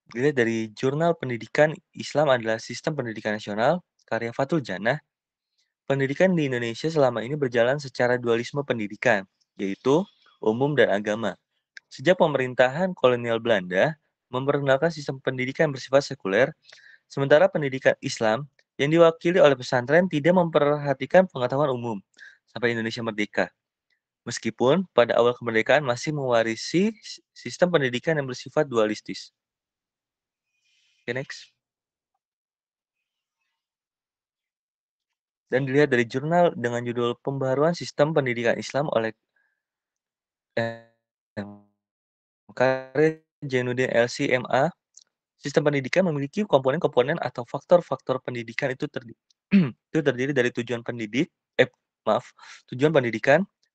Dilihat dari Jurnal Pendidikan Islam adalah Sistem Pendidikan Nasional, karya Fathul Jannah, pendidikan di Indonesia selama ini berjalan secara dualisme pendidikan, yaitu umum dan agama. Sejak pemerintahan kolonial Belanda memperkenalkan sistem pendidikan bersifat sekuler, sementara pendidikan Islam yang diwakili oleh pesantren tidak memperhatikan pengetahuan umum sampai Indonesia merdeka. Meskipun pada awal kemerdekaan masih mewarisi sistem pendidikan yang bersifat dualistis. Oke, next. Dan dilihat dari jurnal dengan judul Pembaharuan Sistem Pendidikan Islam oleh karya Jainuddin LC MA, sistem pendidikan memiliki komponen-komponen atau faktor-faktor pendidikan itu terdiri dari tujuan pendidikan,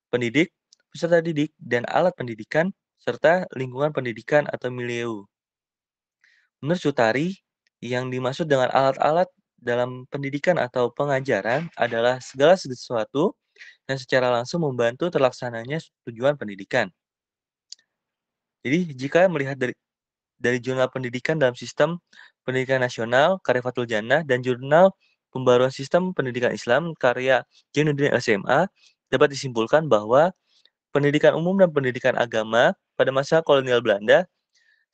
pendidik, peserta didik, dan alat pendidikan, serta lingkungan pendidikan atau milieu. Menurut Sutari, yang dimaksud dengan alat-alat dalam pendidikan atau pengajaran adalah segala sesuatu yang secara langsung membantu terlaksananya tujuan pendidikan. Jadi, jika melihat dari jurnal pendidikan dalam sistem pendidikan nasional karya Fathul Jannah dan jurnal Pembaruan Sistem Pendidikan Islam karya Jainuddin LCMA, dapat disimpulkan bahwa pendidikan umum dan pendidikan agama pada masa kolonial Belanda,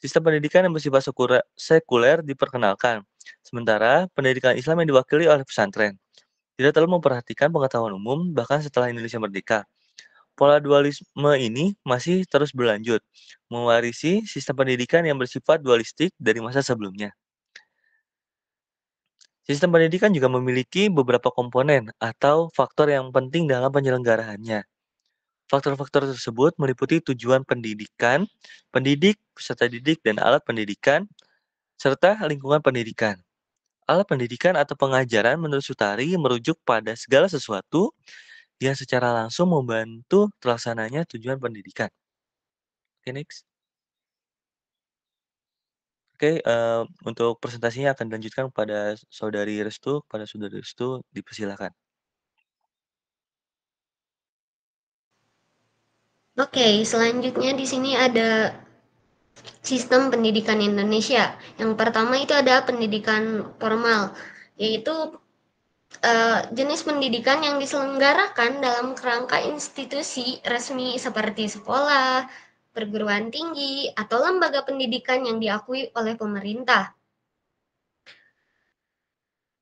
sistem pendidikan yang bersifat sekuler diperkenalkan, sementara pendidikan Islam yang diwakili oleh pesantren tidak terlalu memperhatikan pengetahuan umum bahkan setelah Indonesia merdeka. Pola dualisme ini masih terus berlanjut, mewarisi sistem pendidikan yang bersifat dualistik dari masa sebelumnya. Sistem pendidikan juga memiliki beberapa komponen atau faktor yang penting dalam penyelenggaraannya. Faktor-faktor tersebut meliputi tujuan pendidikan, pendidik, peserta didik, dan alat pendidikan, serta lingkungan pendidikan. Alat pendidikan atau pengajaran menurut Sutari merujuk pada segala sesuatu yang secara langsung membantu terlaksananya tujuan pendidikan. Oke, next. Oke, untuk presentasinya akan dilanjutkan kepada Saudari Restu. Kepada Saudari Restu, dipersilakan. Oke, selanjutnya di sini ada sistem pendidikan Indonesia. Yang pertama itu ada pendidikan formal, yaitu jenis pendidikan yang diselenggarakan dalam kerangka institusi resmi seperti sekolah, perguruan tinggi, atau lembaga pendidikan yang diakui oleh pemerintah.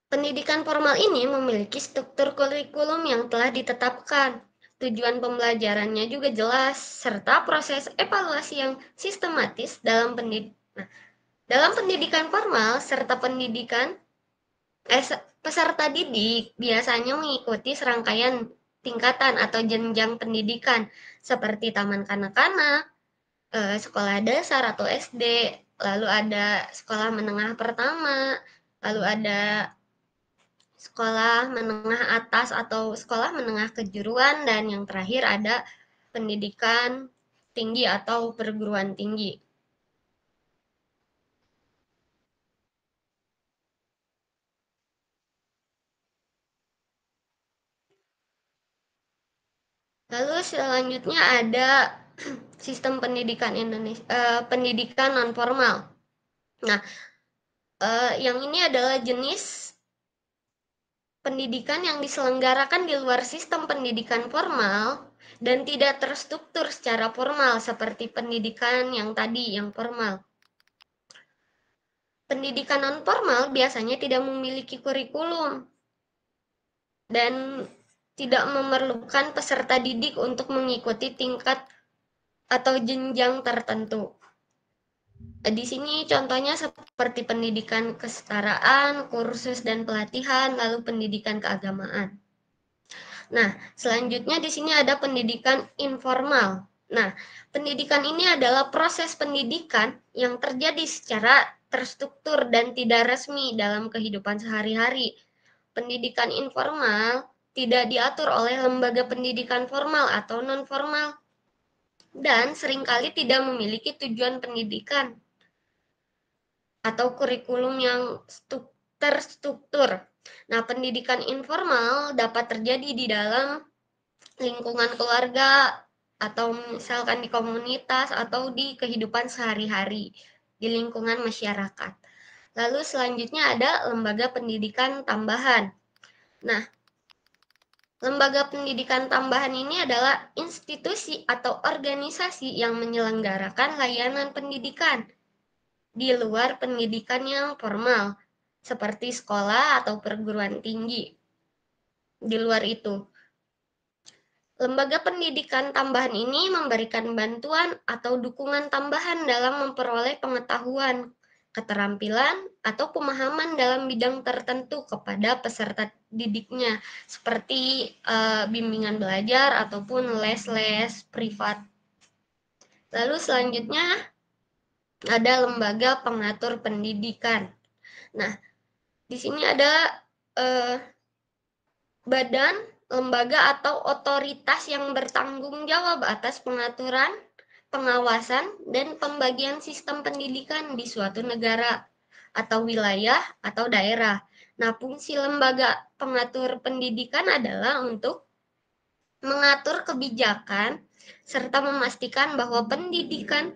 Pendidikan formal ini memiliki struktur kurikulum yang telah ditetapkan. Tujuan pembelajarannya juga jelas, serta proses evaluasi yang sistematis dalam pendidikan formal serta peserta didik biasanya mengikuti serangkaian tingkatan atau jenjang pendidikan seperti taman kanak-kanak, sekolah dasar atau SD, lalu ada sekolah menengah pertama, lalu ada sekolah menengah atas atau sekolah menengah kejuruan, dan yang terakhir ada pendidikan tinggi atau perguruan tinggi. Lalu selanjutnya ada sistem pendidikan Indonesia, pendidikan non formal. Nah, yang ini adalah jenis pendidikan yang diselenggarakan di luar sistem pendidikan formal dan tidak terstruktur secara formal seperti pendidikan yang tadi, yang formal. Pendidikan non formal biasanya tidak memiliki kurikulum dan tidak memerlukan peserta didik untuk mengikuti tingkat atau jenjang tertentu. Di sini contohnya seperti pendidikan kesetaraan, kursus dan pelatihan, lalu pendidikan keagamaan. Nah, selanjutnya di sini ada pendidikan informal. Nah, pendidikan ini adalah proses pendidikan yang terjadi secara terstruktur dan tidak resmi dalam kehidupan sehari-hari. Pendidikan informal tidak diatur oleh lembaga pendidikan formal atau non-formal dan seringkali tidak memiliki tujuan pendidikan atau kurikulum yang terstruktur. Nah, pendidikan informal dapat terjadi di dalam lingkungan keluarga atau misalkan di komunitas atau di kehidupan sehari-hari di lingkungan masyarakat. Lalu selanjutnya ada lembaga pendidikan tambahan. Nah, lembaga pendidikan tambahan ini adalah institusi atau organisasi yang menyelenggarakan layanan pendidikan di luar pendidikan yang formal, seperti sekolah atau perguruan tinggi. Di luar itu, lembaga pendidikan tambahan ini memberikan bantuan atau dukungan tambahan dalam memperoleh pengetahuan, keterampilan, atau pemahaman dalam bidang tertentu kepada peserta didiknya, seperti bimbingan belajar ataupun les-les privat. Lalu selanjutnya ada lembaga pengatur pendidikan. Nah, di sini ada badan, lembaga atau otoritas yang bertanggung jawab atas pengaturan, pengawasan, dan pembagian sistem pendidikan di suatu negara atau wilayah atau daerah. Nah, fungsi lembaga pengatur pendidikan adalah untuk mengatur kebijakan serta memastikan bahwa pendidikan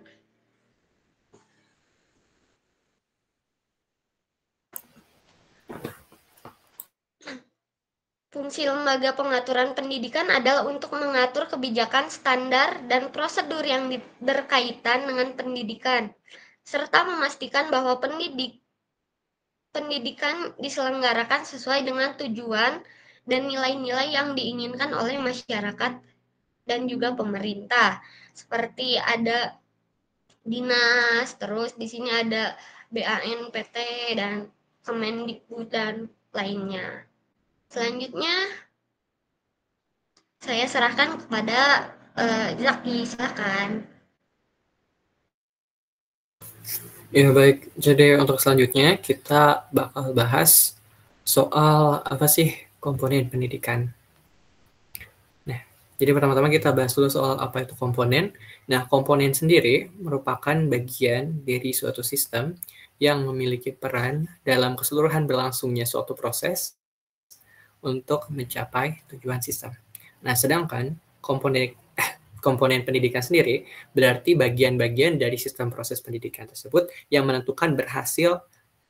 Fungsi lembaga pengaturan pendidikan adalah untuk mengatur kebijakan, standar, dan prosedur yang berkaitan dengan pendidikan, serta memastikan bahwa pendidikan diselenggarakan sesuai dengan tujuan dan nilai-nilai yang diinginkan oleh masyarakat dan juga pemerintah. Seperti ada dinas, terus di sini ada BANPT dan Kemendikbud dan lainnya. Selanjutnya saya serahkan kepada Zaki, silakan. Ya baik, jadi untuk selanjutnya kita bakal bahas soal apa sih komponen pendidikan. Nah, jadi pertama-tama kita bahas dulu soal apa itu komponen. Nah, komponen sendiri merupakan bagian dari suatu sistem yang memiliki peran dalam keseluruhan berlangsungnya suatu proses untuk mencapai tujuan sistem. Nah, sedangkan komponen pendidikan sendiri berarti bagian-bagian dari sistem proses pendidikan tersebut yang menentukan berhasil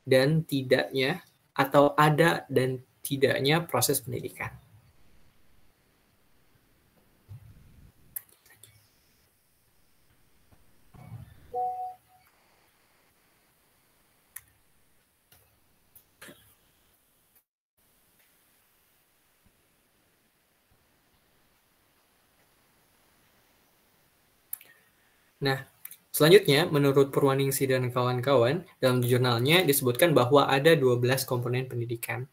dan tidaknya atau ada dan tidaknya proses pendidikan. Nah, selanjutnya, menurut Purwaningsih dan kawan-kawan, dalam jurnalnya disebutkan bahwa ada 12 komponen pendidikan.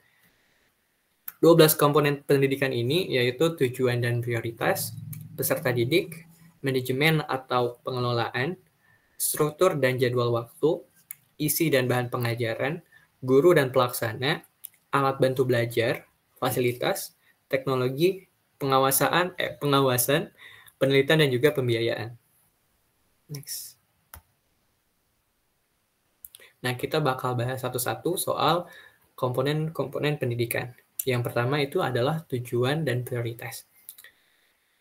12 komponen pendidikan ini yaitu tujuan dan prioritas, peserta didik, manajemen atau pengelolaan, struktur dan jadwal waktu, isi dan bahan pengajaran, guru dan pelaksana, alat bantu belajar, fasilitas, teknologi, pengawasan, penelitian dan juga pembiayaan. Next. Nah, kita bakal bahas satu-satu soal komponen-komponen pendidikan. Yang pertama itu adalah tujuan dan prioritas.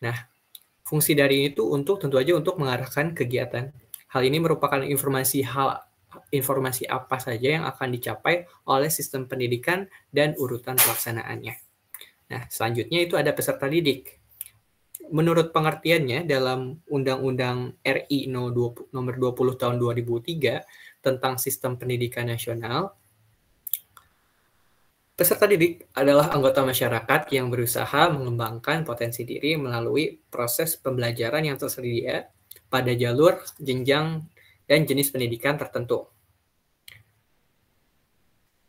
Nah, fungsi dari itu tentu aja untuk mengarahkan kegiatan. Hal ini merupakan informasi apa saja yang akan dicapai oleh sistem pendidikan dan urutan pelaksanaannya. Nah, selanjutnya itu ada peserta didik. Menurut pengertiannya dalam Undang-Undang RI nomor 20 tahun 2003 tentang Sistem Pendidikan Nasional, peserta didik adalah anggota masyarakat yang berusaha mengembangkan potensi diri melalui proses pembelajaran yang tersedia pada jalur, jenjang, dan jenis pendidikan tertentu.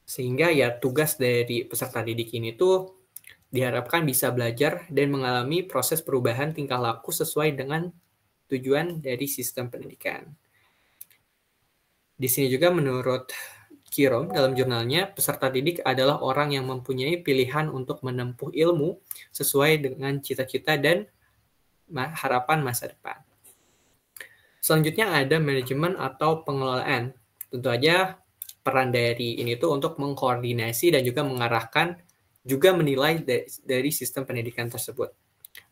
Sehingga ya tugas dari peserta didik ini tuh diharapkan bisa belajar dan mengalami proses perubahan tingkah laku sesuai dengan tujuan dari sistem pendidikan. Di sini juga menurut Kirom dalam jurnalnya, peserta didik adalah orang yang mempunyai pilihan untuk menempuh ilmu sesuai dengan cita-cita dan harapan masa depan. Selanjutnya ada manajemen atau pengelolaan. Tentu aja peran dari ini tuh untuk mengkoordinasi dan juga mengarahkan juga menilai dari sistem pendidikan tersebut.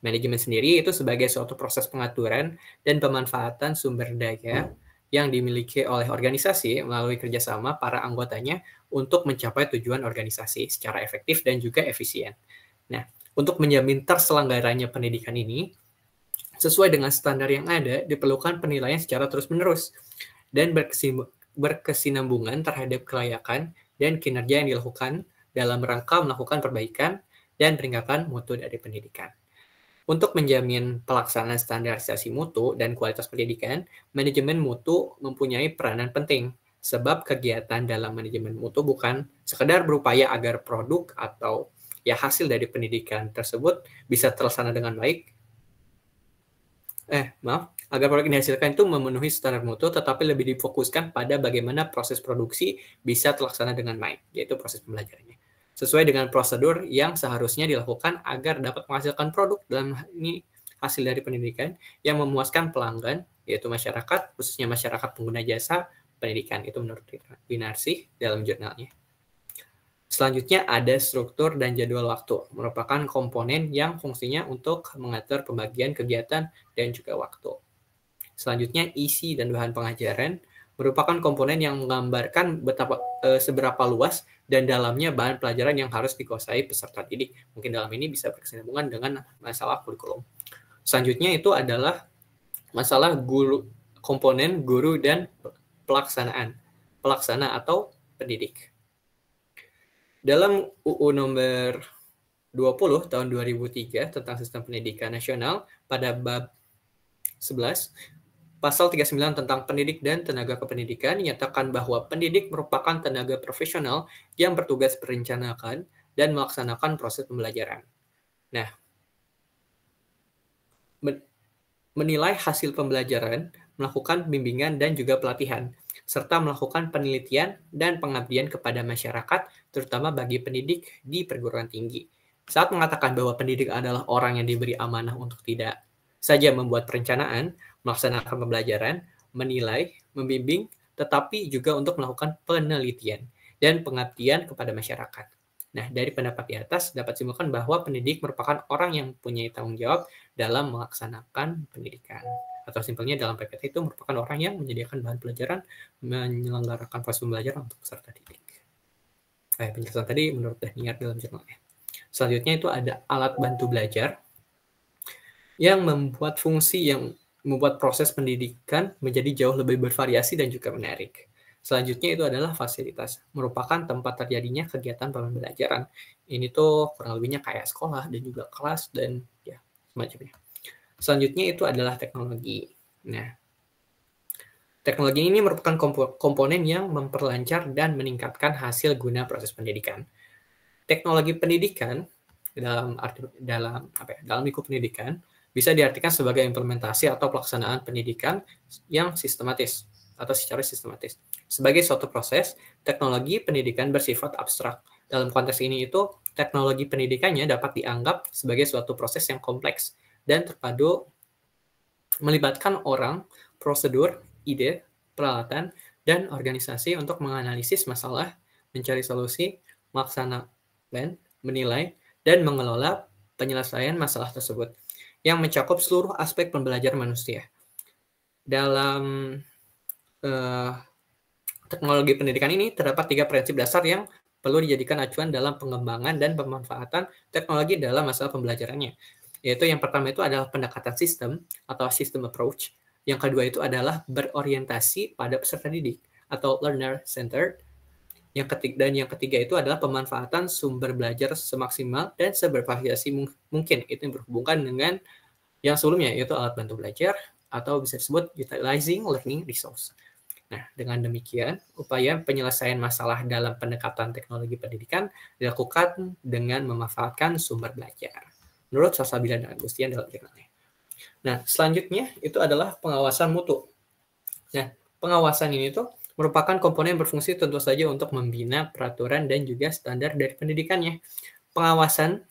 Manajemen sendiri itu sebagai suatu proses pengaturan dan pemanfaatan sumber daya yang dimiliki oleh organisasi melalui kerjasama para anggotanya untuk mencapai tujuan organisasi secara efektif dan juga efisien. Nah, untuk menjamin terselenggaranya pendidikan ini, sesuai dengan standar yang ada, diperlukan penilaian secara terus-menerus dan berkesinambungan terhadap kelayakan dan kinerja yang dilakukan dalam rangka melakukan perbaikan dan peningkatan mutu dari pendidikan. Untuk menjamin pelaksanaan standarisasi mutu dan kualitas pendidikan, manajemen mutu mempunyai peranan penting, sebab kegiatan dalam manajemen mutu bukan sekedar berupaya agar produk atau hasil dari pendidikan tersebut bisa terlaksana dengan baik. Agar produk yang dihasilkan itu memenuhi standar mutu, tetapi lebih difokuskan pada bagaimana proses produksi bisa terlaksana dengan baik, yaitu proses pembelajarannya. Sesuai dengan prosedur yang seharusnya dilakukan agar dapat menghasilkan produk dalam ini hasil dari pendidikan yang memuaskan pelanggan, yaitu masyarakat, khususnya masyarakat pengguna jasa pendidikan. Itu menurut Winarsih dalam jurnalnya. Selanjutnya ada struktur dan jadwal waktu, merupakan komponen yang fungsinya untuk mengatur pembagian kegiatan dan juga waktu. Selanjutnya isi dan bahan pengajaran, merupakan komponen yang menggambarkan seberapa luas dan dalamnya bahan pelajaran yang harus dikuasai peserta didik. Mungkin dalam ini bisa berkesinambungan dengan masalah kurikulum. Selanjutnya itu adalah masalah komponen guru dan pelaksana atau pendidik. Dalam UU nomor 20 tahun 2003 tentang Sistem Pendidikan Nasional pada bab 11 Pasal 39 tentang pendidik dan tenaga kependidikan menyatakan bahwa pendidik merupakan tenaga profesional yang bertugas merencanakan dan melaksanakan proses pembelajaran. Nah, menilai hasil pembelajaran, melakukan bimbingan dan juga pelatihan, serta melakukan penelitian dan pengabdian kepada masyarakat, terutama bagi pendidik di perguruan tinggi. Saat mengatakan bahwa pendidik adalah orang yang diberi amanah untuk tidak saja membuat perencanaan, melaksanakan pembelajaran, menilai, membimbing, tetapi juga untuk melakukan penelitian dan pengabdian kepada masyarakat. Nah, dari pendapat di atas dapat disimpulkan bahwa pendidik merupakan orang yang punya tanggung jawab dalam melaksanakan pendidikan. Atau simpelnya dalam PPT itu merupakan orang yang menyediakan bahan pelajaran, menyelenggarakan proses pembelajaran untuk peserta didik. Penjelasan tadi menurut Daniar dalam jurnalnya. Selanjutnya itu ada alat bantu belajar yang membuat proses pendidikan menjadi jauh lebih bervariasi dan juga menarik. Selanjutnya itu adalah fasilitas, merupakan tempat terjadinya kegiatan pembelajaran. Ini tuh kurang lebihnya kayak sekolah dan juga kelas dan ya semacamnya. Selanjutnya itu adalah teknologi. Nah, teknologi ini merupakan komponen yang memperlancar dan meningkatkan hasil guna proses pendidikan. Teknologi pendidikan dalam lingkup pendidikan bisa diartikan sebagai implementasi atau pelaksanaan pendidikan yang sistematis atau secara sistematis. Sebagai suatu proses, teknologi pendidikan bersifat abstrak. Dalam konteks ini itu, teknologi pendidikannya dapat dianggap sebagai suatu proses yang kompleks dan terpadu melibatkan orang, prosedur, ide, peralatan, dan organisasi untuk menganalisis masalah, mencari solusi, melaksanakan, menilai, dan mengelola penyelesaian masalah tersebut yang mencakup seluruh aspek pembelajaran manusia. Dalam teknologi pendidikan ini terdapat 3 prinsip dasar yang perlu dijadikan acuan dalam pengembangan dan pemanfaatan teknologi dalam masalah pembelajarannya. Yaitu yang pertama itu adalah pendekatan sistem atau system approach. Yang kedua itu adalah berorientasi pada peserta didik atau learner centered. Yang ketiga itu adalah pemanfaatan sumber belajar semaksimal dan sebervariasi mungkin. Itu yang berhubungan dengan yang sebelumnya, yaitu alat bantu belajar atau bisa disebut utilizing learning resource. Nah, dengan demikian, upaya penyelesaian masalah dalam pendekatan teknologi pendidikan dilakukan dengan memanfaatkan sumber belajar. Menurut Salsabila dan Agustian dalam jurnalnya. Nah, selanjutnya itu adalah pengawasan mutu. Nah, pengawasan ini tuh merupakan komponen yang berfungsi tentu saja untuk membina peraturan dan juga standar dari pendidikannya. Pengawasan,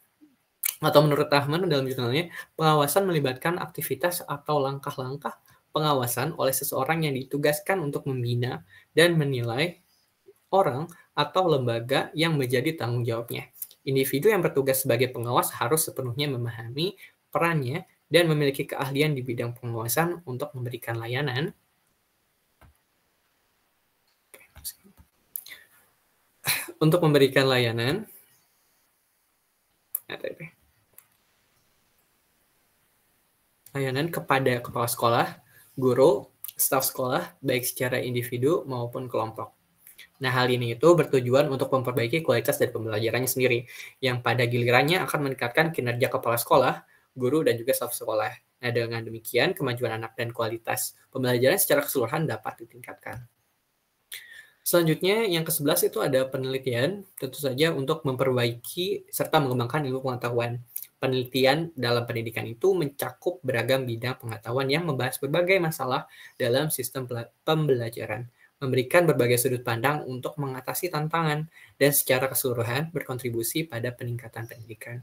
atau menurut Rahman dalam jurnalnya, pengawasan melibatkan aktivitas atau langkah-langkah pengawasan oleh seseorang yang ditugaskan untuk membina dan menilai orang atau lembaga yang menjadi tanggung jawabnya. Individu yang bertugas sebagai pengawas harus sepenuhnya memahami perannya dan memiliki keahlian di bidang pengawasan untuk memberikan layanan kepada kepala sekolah, guru, staf sekolah, baik secara individu maupun kelompok. Nah, hal ini itu bertujuan untuk memperbaiki kualitas dari pembelajarannya sendiri, yang pada gilirannya akan meningkatkan kinerja kepala sekolah, guru, dan juga staf sekolah. Nah, dengan demikian, kemajuan anak dan kualitas pembelajaran secara keseluruhan dapat ditingkatkan. Selanjutnya, yang ke-11 itu ada penelitian, tentu saja untuk memperbaiki serta mengembangkan ilmu pengetahuan. Penelitian dalam pendidikan itu mencakup beragam bidang pengetahuan yang membahas berbagai masalah dalam sistem pembelajaran, memberikan berbagai sudut pandang untuk mengatasi tantangan, dan secara keseluruhan berkontribusi pada peningkatan pendidikan.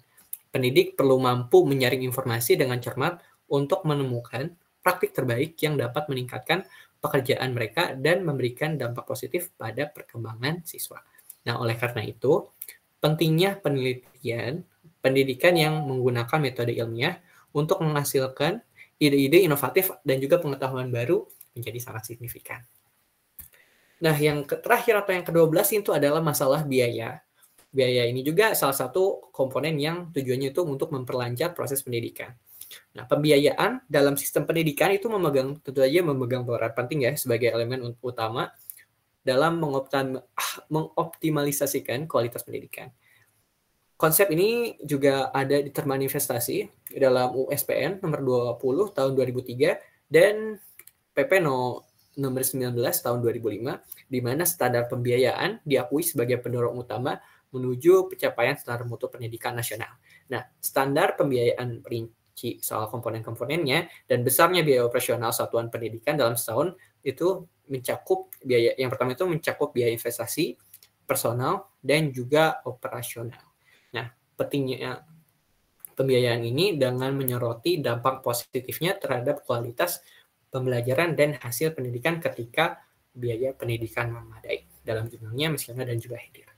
Pendidik perlu mampu menyaring informasi dengan cermat untuk menemukan praktik terbaik yang dapat meningkatkan pekerjaan mereka dan memberikan dampak positif pada perkembangan siswa. Nah, oleh karena itu, pentingnya pendidikan yang menggunakan metode ilmiah untuk menghasilkan ide-ide inovatif dan juga pengetahuan baru menjadi sangat signifikan. Nah, yang terakhir atau yang ke-12 itu adalah masalah biaya. Biaya ini juga salah satu komponen yang tujuannya itu untuk memperlancar proses pendidikan. Nah, pembiayaan dalam sistem pendidikan itu tentu saja memegang peran penting ya sebagai elemen utama dalam mengoptimalisasikan kualitas pendidikan. Konsep ini juga ada termanifestasi dalam USPN nomor 20 tahun 2003 dan PP nomor 19 tahun 2005, di mana standar pembiayaan diakui sebagai pendorong utama menuju pencapaian standar mutu pendidikan nasional. Nah, standar pembiayaan perinci soal komponen-komponennya dan besarnya biaya operasional satuan pendidikan dalam setahun itu mencakup biaya, yang pertama itu mencakup biaya investasi, personal, dan juga operasional. Nah, pentingnya pembiayaan ini dengan menyoroti dampak positifnya terhadap kualitas pembelajaran dan hasil pendidikan ketika biaya pendidikan memadai. Dalam jurnalnya Mas Yana dan juga Hedir.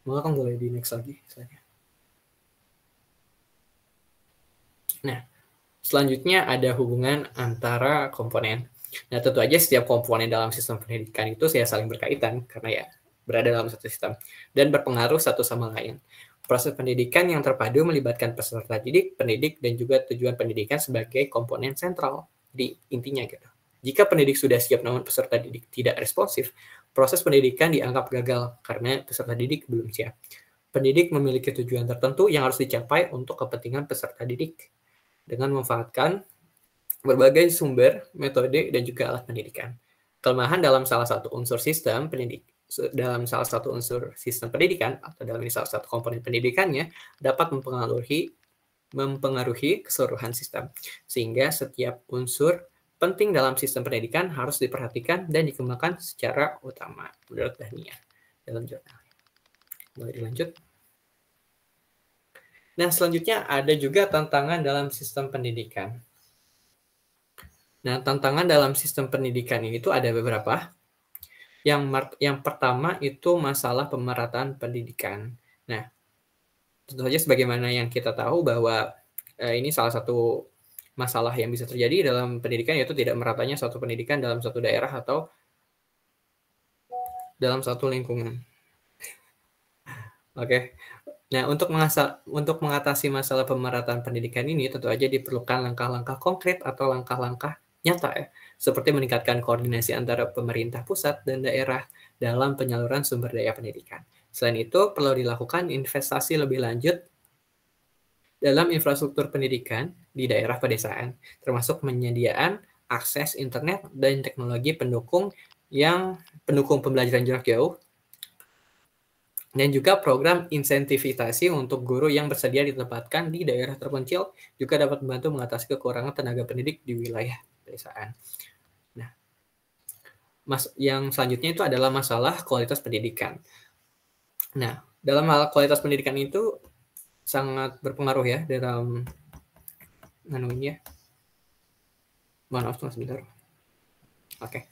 Maka kan boleh di next lagi. Nah, selanjutnya ada hubungan antara komponen. Nah, tentu aja setiap komponen dalam sistem pendidikan itu saling berkaitan karena ya berada dalam satu sistem dan berpengaruh satu sama lain. Proses pendidikan yang terpadu melibatkan peserta didik, pendidik, dan juga tujuan pendidikan sebagai komponen sentral di intinya gitu. Jika pendidik sudah siap namun peserta didik tidak responsif, proses pendidikan dianggap gagal karena peserta didik belum siap. Pendidik memiliki tujuan tertentu yang harus dicapai untuk kepentingan peserta didik dengan memanfaatkan berbagai sumber, metode, dan juga alat pendidikan. Kelemahan dalam salah satu unsur sistem pendidikan atau dalam salah satu komponen pendidikannya dapat mempengaruhi keseluruhan sistem, sehingga setiap unsur penting dalam sistem pendidikan harus diperhatikan dan dikembangkan secara utama menurut Dania dalam jurnal. Boleh dilanjut. Nah, selanjutnya ada juga tantangan dalam sistem pendidikan. Nah, tantangan dalam sistem pendidikan ini itu ada beberapa. Yang pertama itu masalah pemerataan pendidikan. Nah, tentu saja sebagaimana yang kita tahu bahwa ini salah satu masalah yang bisa terjadi dalam pendidikan, yaitu tidak meratanya suatu pendidikan dalam suatu daerah atau dalam satu lingkungan. Oke. Nah, untuk mengatasi masalah pemerataan pendidikan ini, tentu saja diperlukan langkah-langkah konkret atau langkah-langkah nyata ya, seperti meningkatkan koordinasi antara pemerintah pusat dan daerah dalam penyaluran sumber daya pendidikan. Selain itu, perlu dilakukan investasi lebih lanjut dalam infrastruktur pendidikan di daerah pedesaan, termasuk penyediaan akses internet dan teknologi pendukung pembelajaran jarak jauh, dan juga program insentifitasi untuk guru yang bersedia ditempatkan di daerah terpencil juga dapat membantu mengatasi kekurangan tenaga pendidik di wilayah pedesaan. Nah, yang selanjutnya itu adalah masalah kualitas pendidikan. Nah, dalam hal kualitas pendidikan itu sangat berpengaruh ya dalam ya. Mohon maaf sebentar. Oke.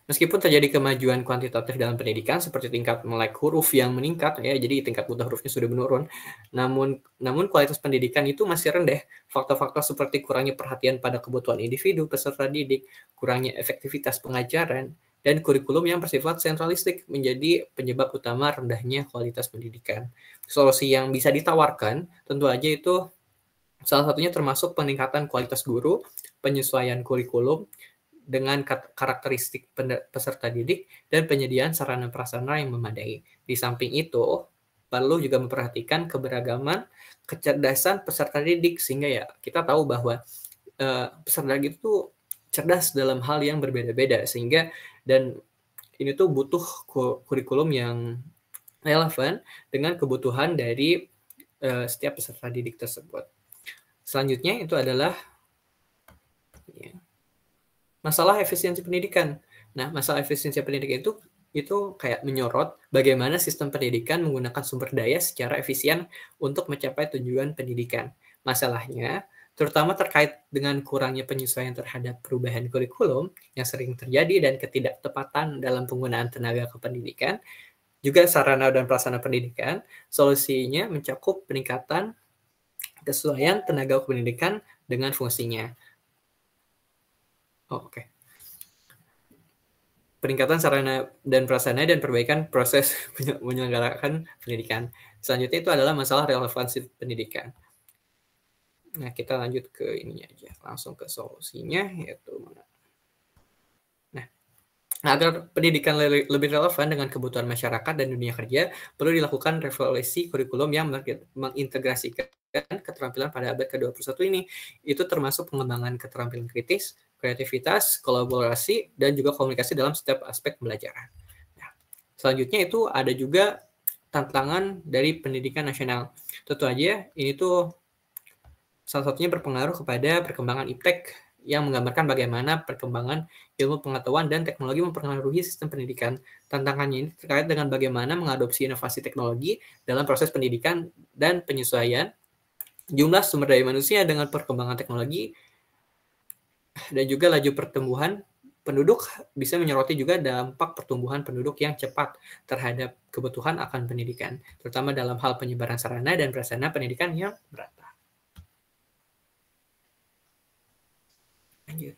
Meskipun terjadi kemajuan kuantitatif dalam pendidikan seperti tingkat melek huruf yang meningkat ya, jadi tingkat buta hurufnya sudah menurun, namun kualitas pendidikan itu masih rendah. Faktor-faktor seperti kurangnya perhatian pada kebutuhan individu peserta didik, kurangnya efektivitas pengajaran, dan kurikulum yang bersifat sentralistik menjadi penyebab utama rendahnya kualitas pendidikan. Solusi yang bisa ditawarkan tentu aja itu salah satunya termasuk peningkatan kualitas guru, penyesuaian kurikulum dengan karakteristik peserta didik, dan penyediaan sarana prasarana yang memadai. Di samping itu, perlu juga memperhatikan keberagaman kecerdasan peserta didik, sehingga ya kita tahu bahwa peserta didik itu cerdas dalam hal yang berbeda-beda, sehingga dan ini tuh butuh kurikulum yang relevan dengan kebutuhan dari setiap peserta didik tersebut. Selanjutnya itu adalah masalah efisiensi pendidikan. Nah, masalah efisiensi pendidikan itu kayak menyorot bagaimana sistem pendidikan menggunakan sumber daya secara efisien untuk mencapai tujuan pendidikan. Masalahnya terutama terkait dengan kurangnya penyesuaian terhadap perubahan kurikulum yang sering terjadi dan ketidaktepatan dalam penggunaan tenaga kependidikan, juga sarana dan prasarana pendidikan. Solusinya mencakup peningkatan kesesuaian tenaga kependidikan dengan fungsinya. Oke. Peningkatan sarana dan prasarana dan perbaikan proses menyelenggarakan pendidikan. Selanjutnya itu adalah masalah relevansi pendidikan. Nah, kita lanjut ke ini aja, langsung ke solusinya, yaitu mana? Nah, agar pendidikan lebih relevan dengan kebutuhan masyarakat dan dunia kerja, perlu dilakukan revolusi kurikulum yang mengintegrasikan keterampilan pada abad ke-21 ini. Itu termasuk pengembangan keterampilan kritis, kreativitas, kolaborasi, dan juga komunikasi dalam setiap aspek pembelajaran. Nah, selanjutnya itu ada juga tantangan dari pendidikan nasional. Tentu aja ini tuh salah satunya berpengaruh kepada perkembangan iptek yang menggambarkan bagaimana perkembangan ilmu pengetahuan dan teknologi mempengaruhi sistem pendidikan. Tantangannya ini terkait dengan bagaimana mengadopsi inovasi teknologi dalam proses pendidikan dan penyesuaian jumlah sumber daya manusia dengan perkembangan teknologi, dan juga laju pertumbuhan penduduk bisa menyoroti juga dampak pertumbuhan penduduk yang cepat terhadap kebutuhan akan pendidikan, terutama dalam hal penyebaran sarana dan prasarana pendidikan yang merata. Lanjut.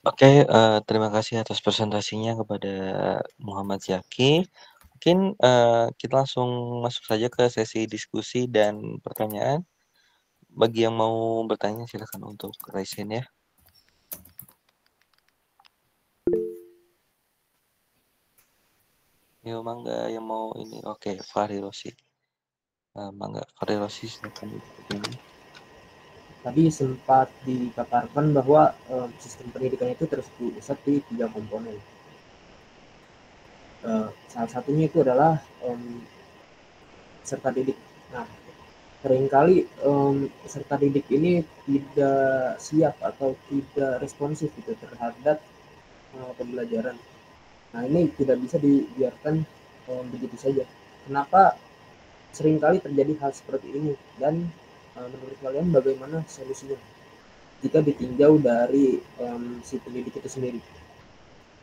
Oke, terima kasih atas presentasinya kepada Muhammad Zaki. Mungkin kita langsung masuk saja ke sesi diskusi dan pertanyaan. Bagi yang mau bertanya silakan untuk raise hand ya. Yo, mangga yang mau ini. Oke, Fahri Rosi. Mangga, Fahri Rosi silakan. Tadi sempat dipaparkan bahwa sistem pendidikan itu terpusat di 3 komponen. Salah satunya itu adalah peserta didik. Nah, seringkali peserta didik ini tidak siap atau tidak responsif gitu terhadap pembelajaran. Nah, ini tidak bisa dibiarkan begitu saja. Kenapa seringkali terjadi hal seperti ini, dan menurut kalian bagaimana solusinya jika ditinjau dari si pendidik itu sendiri?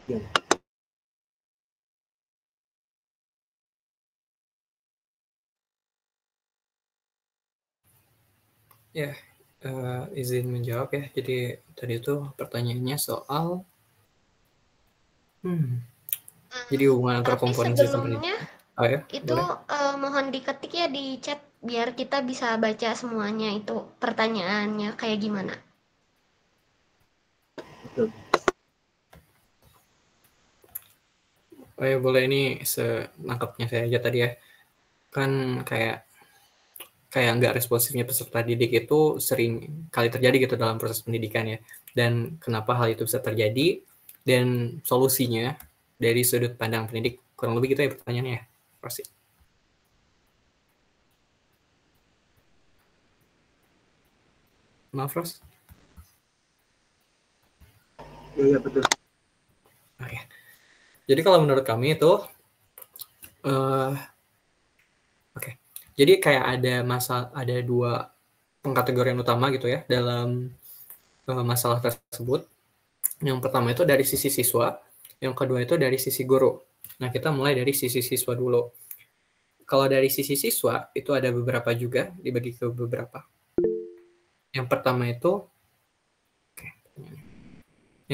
Ya. Ya, izin menjawab ya. Jadi tadi itu pertanyaannya soal jadi hubungan antara komponen sistem pendidikan. Oh ya, itu mohon diketik ya di chat biar kita bisa baca semuanya itu pertanyaannya kayak gimana. Betul. Oh ya, boleh, ini senangkapnya saya aja tadi ya. Kan kayak nggak responsifnya peserta didik itu sering kali terjadi gitu dalam proses pendidikan ya. Dan kenapa hal itu bisa terjadi dan solusinya dari sudut pandang pendidik, kurang lebih gitu ya pertanyaannya ya. Pasti. Maaf, Ros. Iya, betul. Oke. Jadi kalau menurut kami itu jadi kayak ada 2 pengkategorian utama gitu ya dalam masalah tersebut. Yang pertama itu dari sisi siswa, yang kedua itu dari sisi guru. Nah, kita mulai dari sisi siswa dulu. Kalau dari sisi siswa itu ada beberapa juga, dibagi ke beberapa. Yang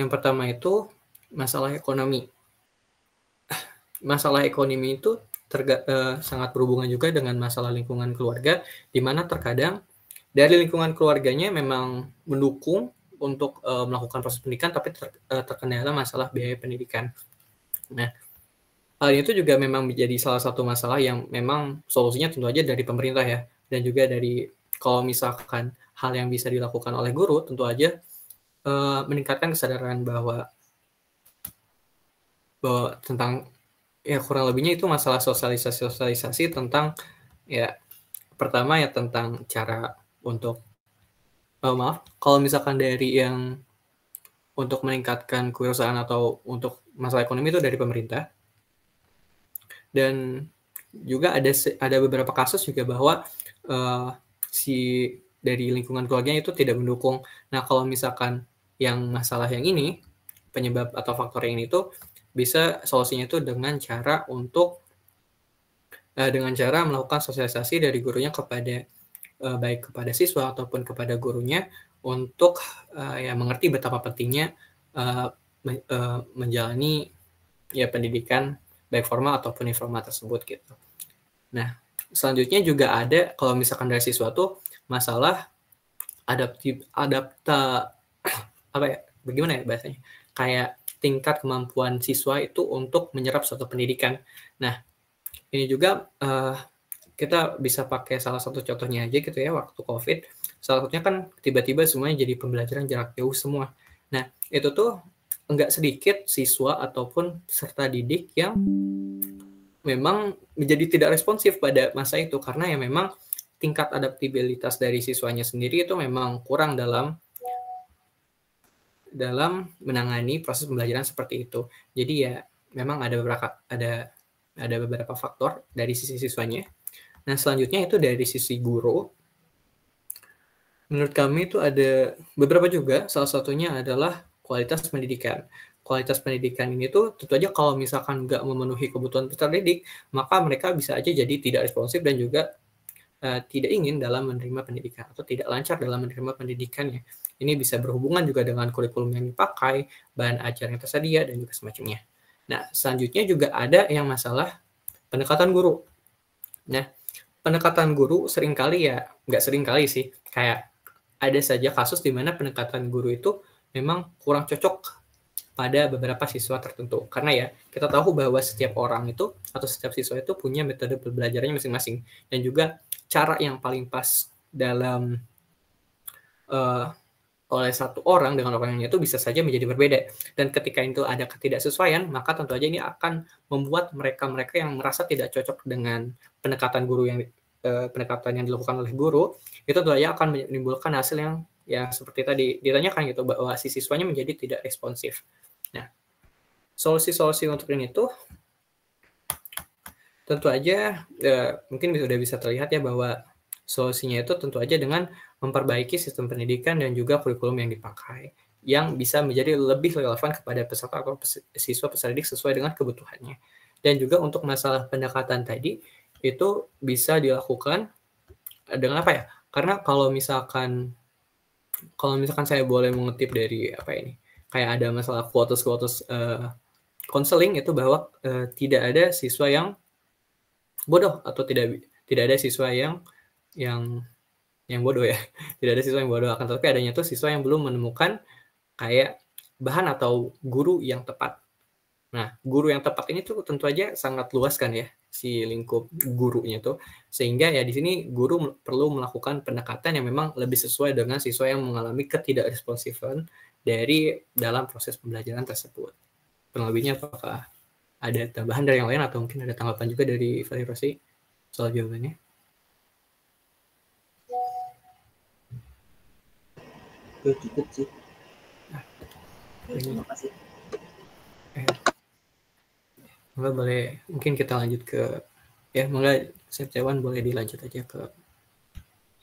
pertama itu masalah ekonomi. Masalah ekonomi itu sangat berhubungan juga dengan masalah lingkungan keluarga, di mana terkadang dari lingkungan keluarganya memang mendukung untuk melakukan proses pendidikan, tapi terkendala masalah biaya pendidikan. Nah, hal itu juga memang menjadi salah satu masalah yang memang solusinya tentu aja dari pemerintah ya, dan juga dari kalau misalkan hal yang bisa dilakukan oleh guru, tentu aja meningkatkan kesadaran bahwa tentang ya kurang lebihnya itu masalah sosialisasi tentang ya pertama ya tentang cara untuk kalau misalkan dari yang untuk meningkatkan kewirausahaan atau untuk masalah ekonomi itu dari pemerintah, dan juga ada beberapa kasus juga bahwa si dari lingkungan keluarganya itu tidak mendukung. Nah, kalau misalkan yang masalah yang ini penyebab atau faktor yang ini itu bisa solusinya itu dengan cara melakukan sosialisasi dari gurunya kepada baik kepada siswa ataupun kepada gurunya untuk ya mengerti betapa pentingnya menjalani ya pendidikan baik formal ataupun informal tersebut gitu. Nah, selanjutnya juga ada kalau misalkan dari siswa tuh masalah apa ya, bagaimana ya bahasanya, kayak tingkat kemampuan siswa itu untuk menyerap suatu pendidikan. Nah, ini juga kita bisa pakai salah satu contohnya aja gitu ya, waktu COVID. Salah satunya kan tiba-tiba semuanya jadi pembelajaran jarak jauh semua. Nah, itu tuh enggak sedikit siswa ataupun peserta didik yang memang menjadi tidak responsif pada masa itu, karena ya memang tingkat adaptabilitas dari siswanya sendiri itu memang kurang dalam menangani proses pembelajaran seperti itu. Jadi ya memang ada beberapa faktor dari sisi siswanya. Nah, selanjutnya itu dari sisi guru. Menurut kami itu ada beberapa juga, salah satunya adalah kualitas pendidikan. Kualitas pendidikan ini tuh tentu aja kalau misalkan nggak memenuhi kebutuhan peserta didik, maka mereka bisa aja jadi tidak responsif dan juga tidak ingin dalam menerima pendidikan atau tidak lancar dalam menerima pendidikannya. Ini bisa berhubungan juga dengan kurikulum yang dipakai, bahan ajar yang tersedia, dan juga semacamnya. Nah, selanjutnya juga ada yang masalah pendekatan guru. Nah, pendekatan guru seringkali ya, nggak seringkali sih, kayak ada saja kasus di mana pendekatan guru itu memang kurang cocok pada beberapa siswa tertentu. Karena ya, kita tahu bahwa setiap orang itu, atau setiap siswa itu punya metode pembelajarannya masing-masing. Dan juga cara yang paling pas dalam oleh satu orang dengan orang lainnya itu bisa saja menjadi berbeda. Dan ketika itu ada ketidaksesuaian, maka tentu aja ini akan membuat mereka-mereka yang merasa tidak cocok dengan pendekatan yang dilakukan oleh guru, itu tentu aja akan menimbulkan hasil yang seperti tadi ditanyakan gitu, bahwa si siswanya menjadi tidak responsif. Nah, solusi-solusi untuk ini tuh tentu aja mungkin sudah bisa terlihat ya, bahwa solusinya itu tentu aja dengan memperbaiki sistem pendidikan dan juga kurikulum yang dipakai, yang bisa menjadi lebih relevan kepada peserta atau siswa peserta didik sesuai dengan kebutuhannya. Dan juga untuk masalah pendekatan tadi, itu bisa dilakukan dengan apa ya? Karena kalau misalkan saya boleh mengutip dari apa ini, kayak ada masalah quotes counseling itu, bahwa tidak ada siswa yang bodoh, atau tidak ada siswa yang bodoh ya. Tidak ada siswa yang bodoh, akan tetapi adanya tuh siswa yang belum menemukan kayak bahan atau guru yang tepat. Nah, guru yang tepat ini tuh tentu aja sangat luas kan ya, si lingkup gurunya tuh. Sehingga ya di sini guru perlu melakukan pendekatan yang memang lebih sesuai dengan siswa yang mengalami ketidakresponsifan dari dalam proses pembelajaran tersebut. Kurang lebihnya apakah ada tambahan dari yang lain, atau mungkin ada tanggapan juga dari Fahri Rosi soal jawabannya? Cukup sih. Terima kasih. Boleh, mungkin kita lanjut ke Septiawan boleh dilanjut aja ke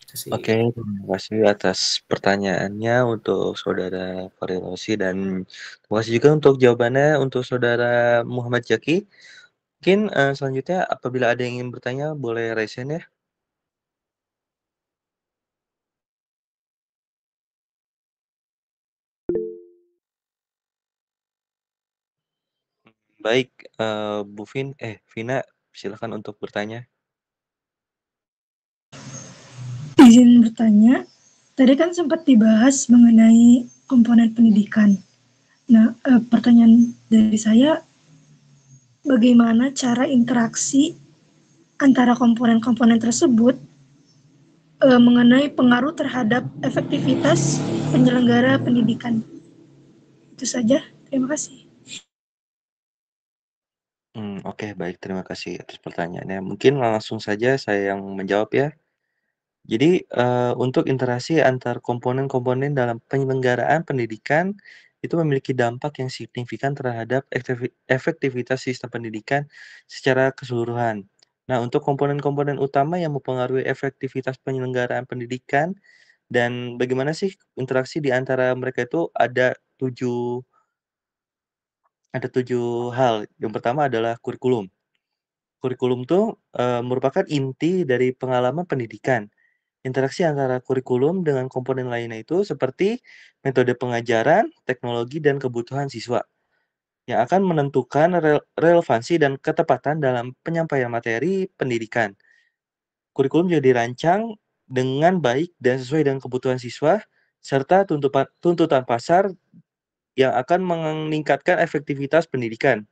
sesi. Oke, terima kasih atas pertanyaannya untuk saudara Fahri Rosi, dan terima kasih juga untuk jawabannya untuk saudara Muhammad Jaki. Mungkin selanjutnya apabila ada yang ingin bertanya boleh raise hand ya. Baik, Bu Vina, silakan untuk bertanya. Izin bertanya, tadi kan sempat dibahas mengenai komponen pendidikan. Nah, pertanyaan dari saya, bagaimana cara interaksi antara komponen-komponen tersebut mengenai pengaruh terhadap efektivitas penyelenggara pendidikan? Itu saja, terima kasih. Oke, baik, terima kasih atas pertanyaannya. Mungkin langsung saja saya yang menjawab ya. Jadi, untuk interaksi antar komponen-komponen dalam penyelenggaraan pendidikan, itu memiliki dampak yang signifikan terhadap efektivitas sistem pendidikan secara keseluruhan. Nah, untuk komponen-komponen utama yang mempengaruhi efektivitas penyelenggaraan pendidikan dan bagaimana sih interaksi di antara mereka itu ada 7 hal. Yang pertama adalah kurikulum. Kurikulum itu merupakan inti dari pengalaman pendidikan. Interaksi antara kurikulum dengan komponen lainnya itu seperti metode pengajaran, teknologi, dan kebutuhan siswa yang akan menentukan relevansi dan ketepatan dalam penyampaian materi pendidikan. Kurikulum juga dirancang dengan baik dan sesuai dengan kebutuhan siswa, serta tuntutan pasar yang akan meningkatkan efektivitas pendidikan.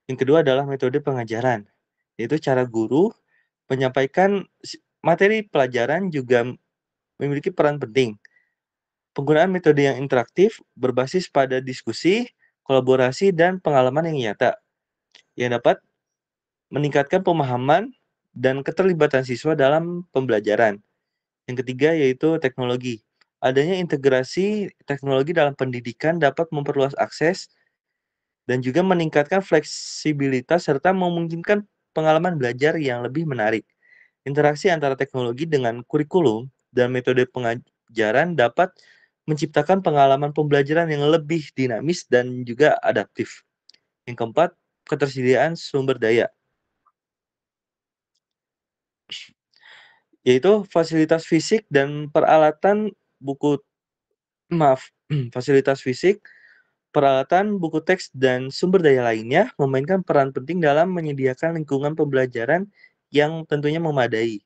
Yang kedua adalah metode pengajaran, yaitu cara guru menyampaikan materi pelajaran juga memiliki peran penting. Penggunaan metode yang interaktif berbasis pada diskusi, kolaborasi, dan pengalaman yang nyata, yang dapat meningkatkan pemahaman dan keterlibatan siswa dalam pembelajaran. Yang ketiga yaitu teknologi. Adanya integrasi teknologi dalam pendidikan dapat memperluas akses dan juga meningkatkan fleksibilitas serta memungkinkan pengalaman belajar yang lebih menarik. Interaksi antara teknologi dengan kurikulum dan metode pengajaran dapat menciptakan pengalaman pembelajaran yang lebih dinamis dan juga adaptif. Yang keempat, ketersediaan sumber daya, yaitu fasilitas fisik dan peralatan fasilitas fisik, peralatan, buku teks, dan sumber daya lainnya memainkan peran penting dalam menyediakan lingkungan pembelajaran yang tentunya memadai.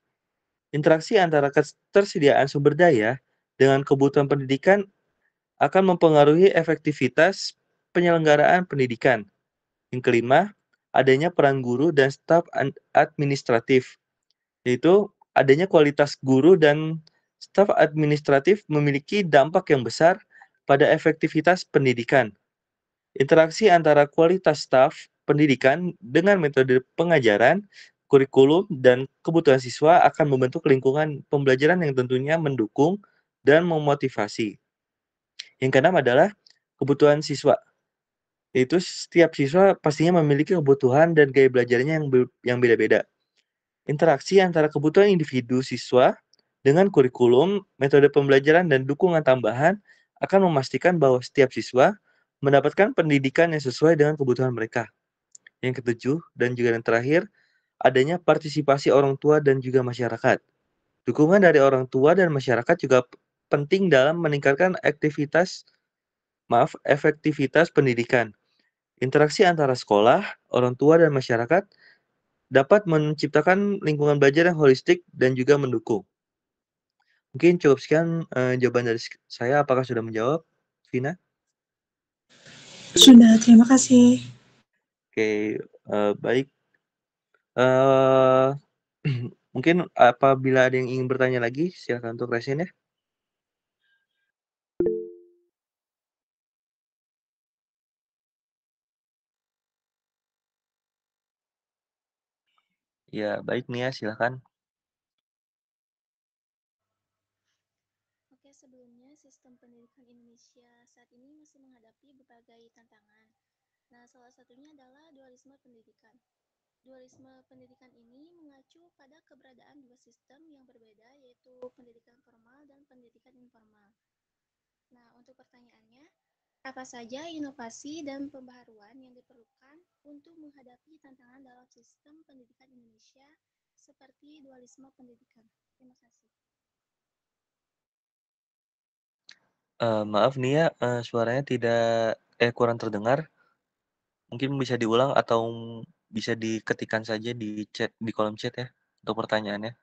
Interaksi antara ketersediaan sumber daya dengan kebutuhan pendidikan akan mempengaruhi efektivitas penyelenggaraan pendidikan. Yang kelima, adanya peran guru dan staf administratif, yaitu adanya kualitas guru dan staf administratif memiliki dampak yang besar pada efektivitas pendidikan. Interaksi antara kualitas staf pendidikan dengan metode pengajaran, kurikulum, dan kebutuhan siswa akan membentuk lingkungan pembelajaran yang tentunya mendukung dan memotivasi. Yang keenam adalah kebutuhan siswa, yaitu setiap siswa pastinya memiliki kebutuhan dan gaya belajarnya yang beda-beda. Interaksi antara kebutuhan individu siswa dengan kurikulum, metode pembelajaran, dan dukungan tambahan akan memastikan bahwa setiap siswa mendapatkan pendidikan yang sesuai dengan kebutuhan mereka. Yang ketujuh dan juga yang terakhir, adanya partisipasi orang tua dan juga masyarakat. Dukungan dari orang tua dan masyarakat juga penting dalam meningkatkan efektivitas pendidikan. Interaksi antara sekolah, orang tua, dan masyarakat dapat menciptakan lingkungan belajar yang holistik dan juga mendukung. Mungkin cukup sekian jawaban dari saya. Apakah sudah menjawab, Vina? Sudah, terima kasih. Oke, baik. Mungkin apabila ada yang ingin bertanya lagi, silakan untuk raise ya. Ya, baik Nia, silakan. Oke, sebelumnya sistem pendidikan Indonesia saat ini masih menghadapi berbagai tantangan. Nah, salah satunya adalah dualisme pendidikan. Dualisme pendidikan ini mengacu pada keberadaan dua sistem yang berbeda, yaitu pendidikan formal dan pendidikan informal. Nah, untuk pertanyaannya, apa saja inovasi dan pembaharuan yang diperlukan untuk menghadapi tantangan dalam sistem pendidikan Indonesia seperti dualisme pendidikan? Terima kasih. Maaf Nia, suaranya kurang terdengar. Mungkin bisa diulang atau bisa diketikkan saja di kolom chat ya untuk pertanyaannya.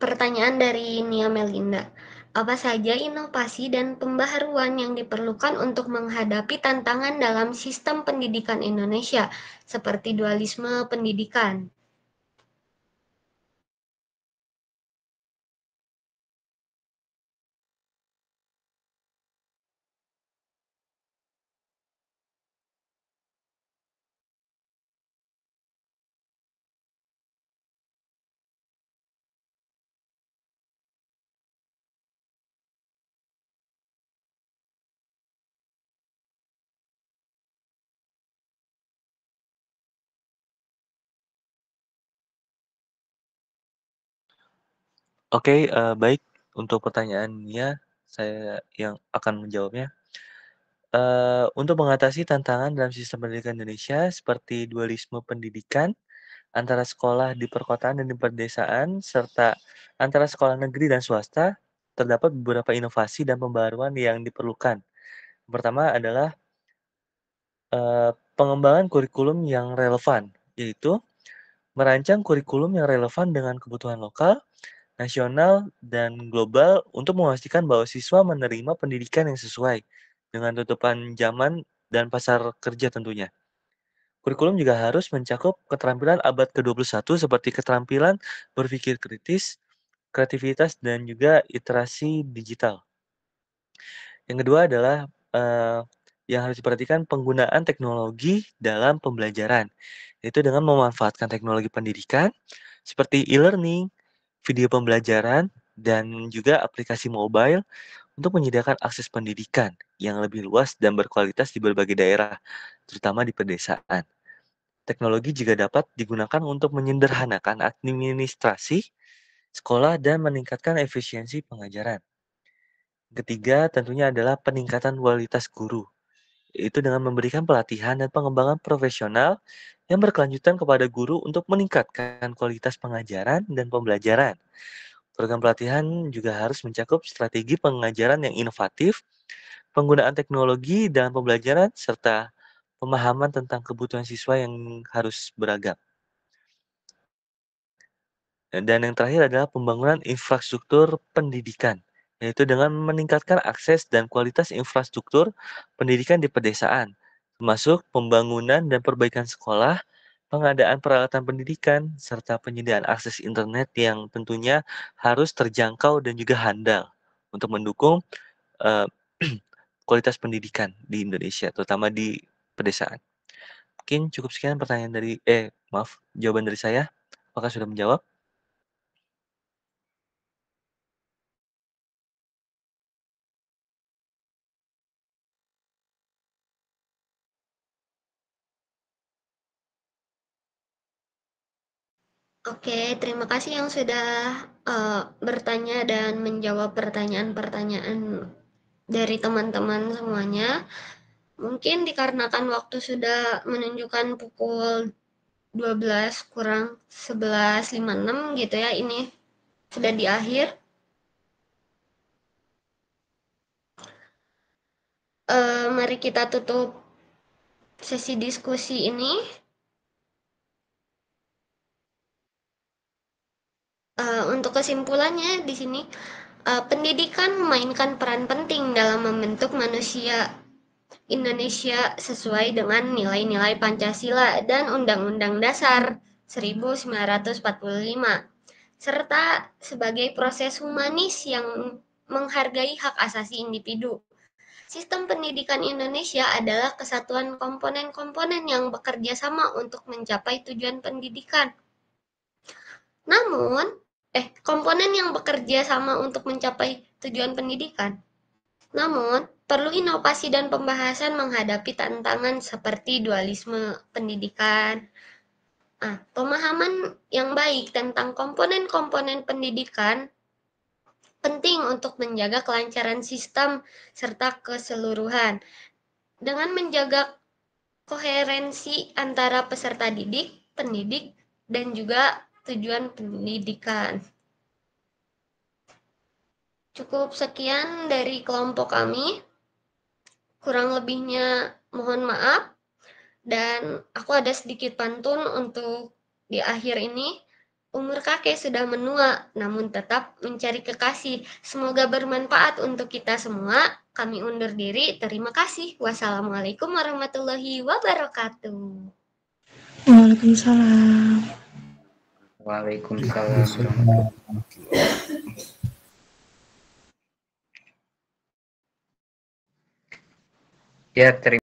Pertanyaan dari Nia Melinda. Apa saja inovasi dan pembaharuan yang diperlukan untuk menghadapi tantangan dalam sistem pendidikan Indonesia, seperti dualisme pendidikan? Oke, baik. Untuk pertanyaannya, saya yang akan menjawabnya. Untuk mengatasi tantangan dalam sistem pendidikan Indonesia seperti dualisme pendidikan, antara sekolah di perkotaan dan di pedesaan, serta antara sekolah negeri dan swasta, terdapat beberapa inovasi dan pembaruan yang diperlukan. Pertama adalah pengembangan kurikulum yang relevan, yaitu merancang kurikulum yang relevan dengan kebutuhan lokal, nasional, dan global untuk memastikan bahwa siswa menerima pendidikan yang sesuai dengan tuntutan zaman dan pasar kerja tentunya. Kurikulum juga harus mencakup keterampilan abad ke-21 seperti keterampilan berpikir kritis, kreativitas, dan juga literasi digital. Yang kedua adalah yang harus diperhatikan penggunaan teknologi dalam pembelajaran, yaitu dengan memanfaatkan teknologi pendidikan seperti e-learning, video pembelajaran, dan juga aplikasi mobile untuk menyediakan akses pendidikan yang lebih luas dan berkualitas di berbagai daerah, terutama di pedesaan. Teknologi juga dapat digunakan untuk menyederhanakan administrasi sekolah dan meningkatkan efisiensi pengajaran. Ketiga, tentunya adalah peningkatan kualitas guru, yaitu dengan memberikan pelatihan dan pengembangan profesional yang berkelanjutan kepada guru untuk meningkatkan kualitas pengajaran dan pembelajaran. Program pelatihan juga harus mencakup strategi pengajaran yang inovatif, penggunaan teknologi dalam pembelajaran, serta pemahaman tentang kebutuhan siswa yang harus beragam. Dan yang terakhir adalah pembangunan infrastruktur pendidikan, yaitu dengan meningkatkan akses dan kualitas infrastruktur pendidikan di pedesaan, termasuk pembangunan dan perbaikan sekolah, pengadaan peralatan pendidikan, serta penyediaan akses internet yang tentunya harus terjangkau dan juga handal untuk mendukung kualitas pendidikan di Indonesia, terutama di pedesaan. Mungkin cukup sekian pertanyaan dari, jawaban dari saya. Apakah sudah menjawab? Oke, terima kasih yang sudah bertanya dan menjawab pertanyaan-pertanyaan dari teman-teman semuanya. Mungkin dikarenakan waktu sudah menunjukkan pukul 12 kurang 11.56 gitu ya, ini sudah di akhir. Mari kita tutup sesi diskusi ini. Untuk kesimpulannya di sini, pendidikan memainkan peran penting dalam membentuk manusia Indonesia sesuai dengan nilai-nilai Pancasila dan Undang-Undang Dasar 1945, serta sebagai proses humanis yang menghargai hak asasi individu. Sistem pendidikan Indonesia adalah kesatuan komponen-komponen yang bekerja sama untuk mencapai tujuan pendidikan. Namun, komponen yang bekerja sama untuk mencapai tujuan pendidikan. Namun, perlu inovasi dan pembahasan menghadapi tantangan seperti dualisme pendidikan. Pemahaman yang baik tentang komponen-komponen pendidikan penting untuk menjaga kelancaran sistem serta keseluruhan. Dengan menjaga koherensi antara peserta didik, pendidik, dan juga tujuan pendidikan. Cukup sekian dari kelompok kami. Kurang lebihnya mohon maaf. Dan aku ada sedikit pantun untuk di akhir ini. Umur kakek sudah menua, namun tetap mencari kekasih. Semoga bermanfaat untuk kita semua. Kami undur diri. Terima kasih. Wassalamualaikum warahmatullahi wabarakatuh. Waalaikumsalam. Waalaikumsalam. Ya, terima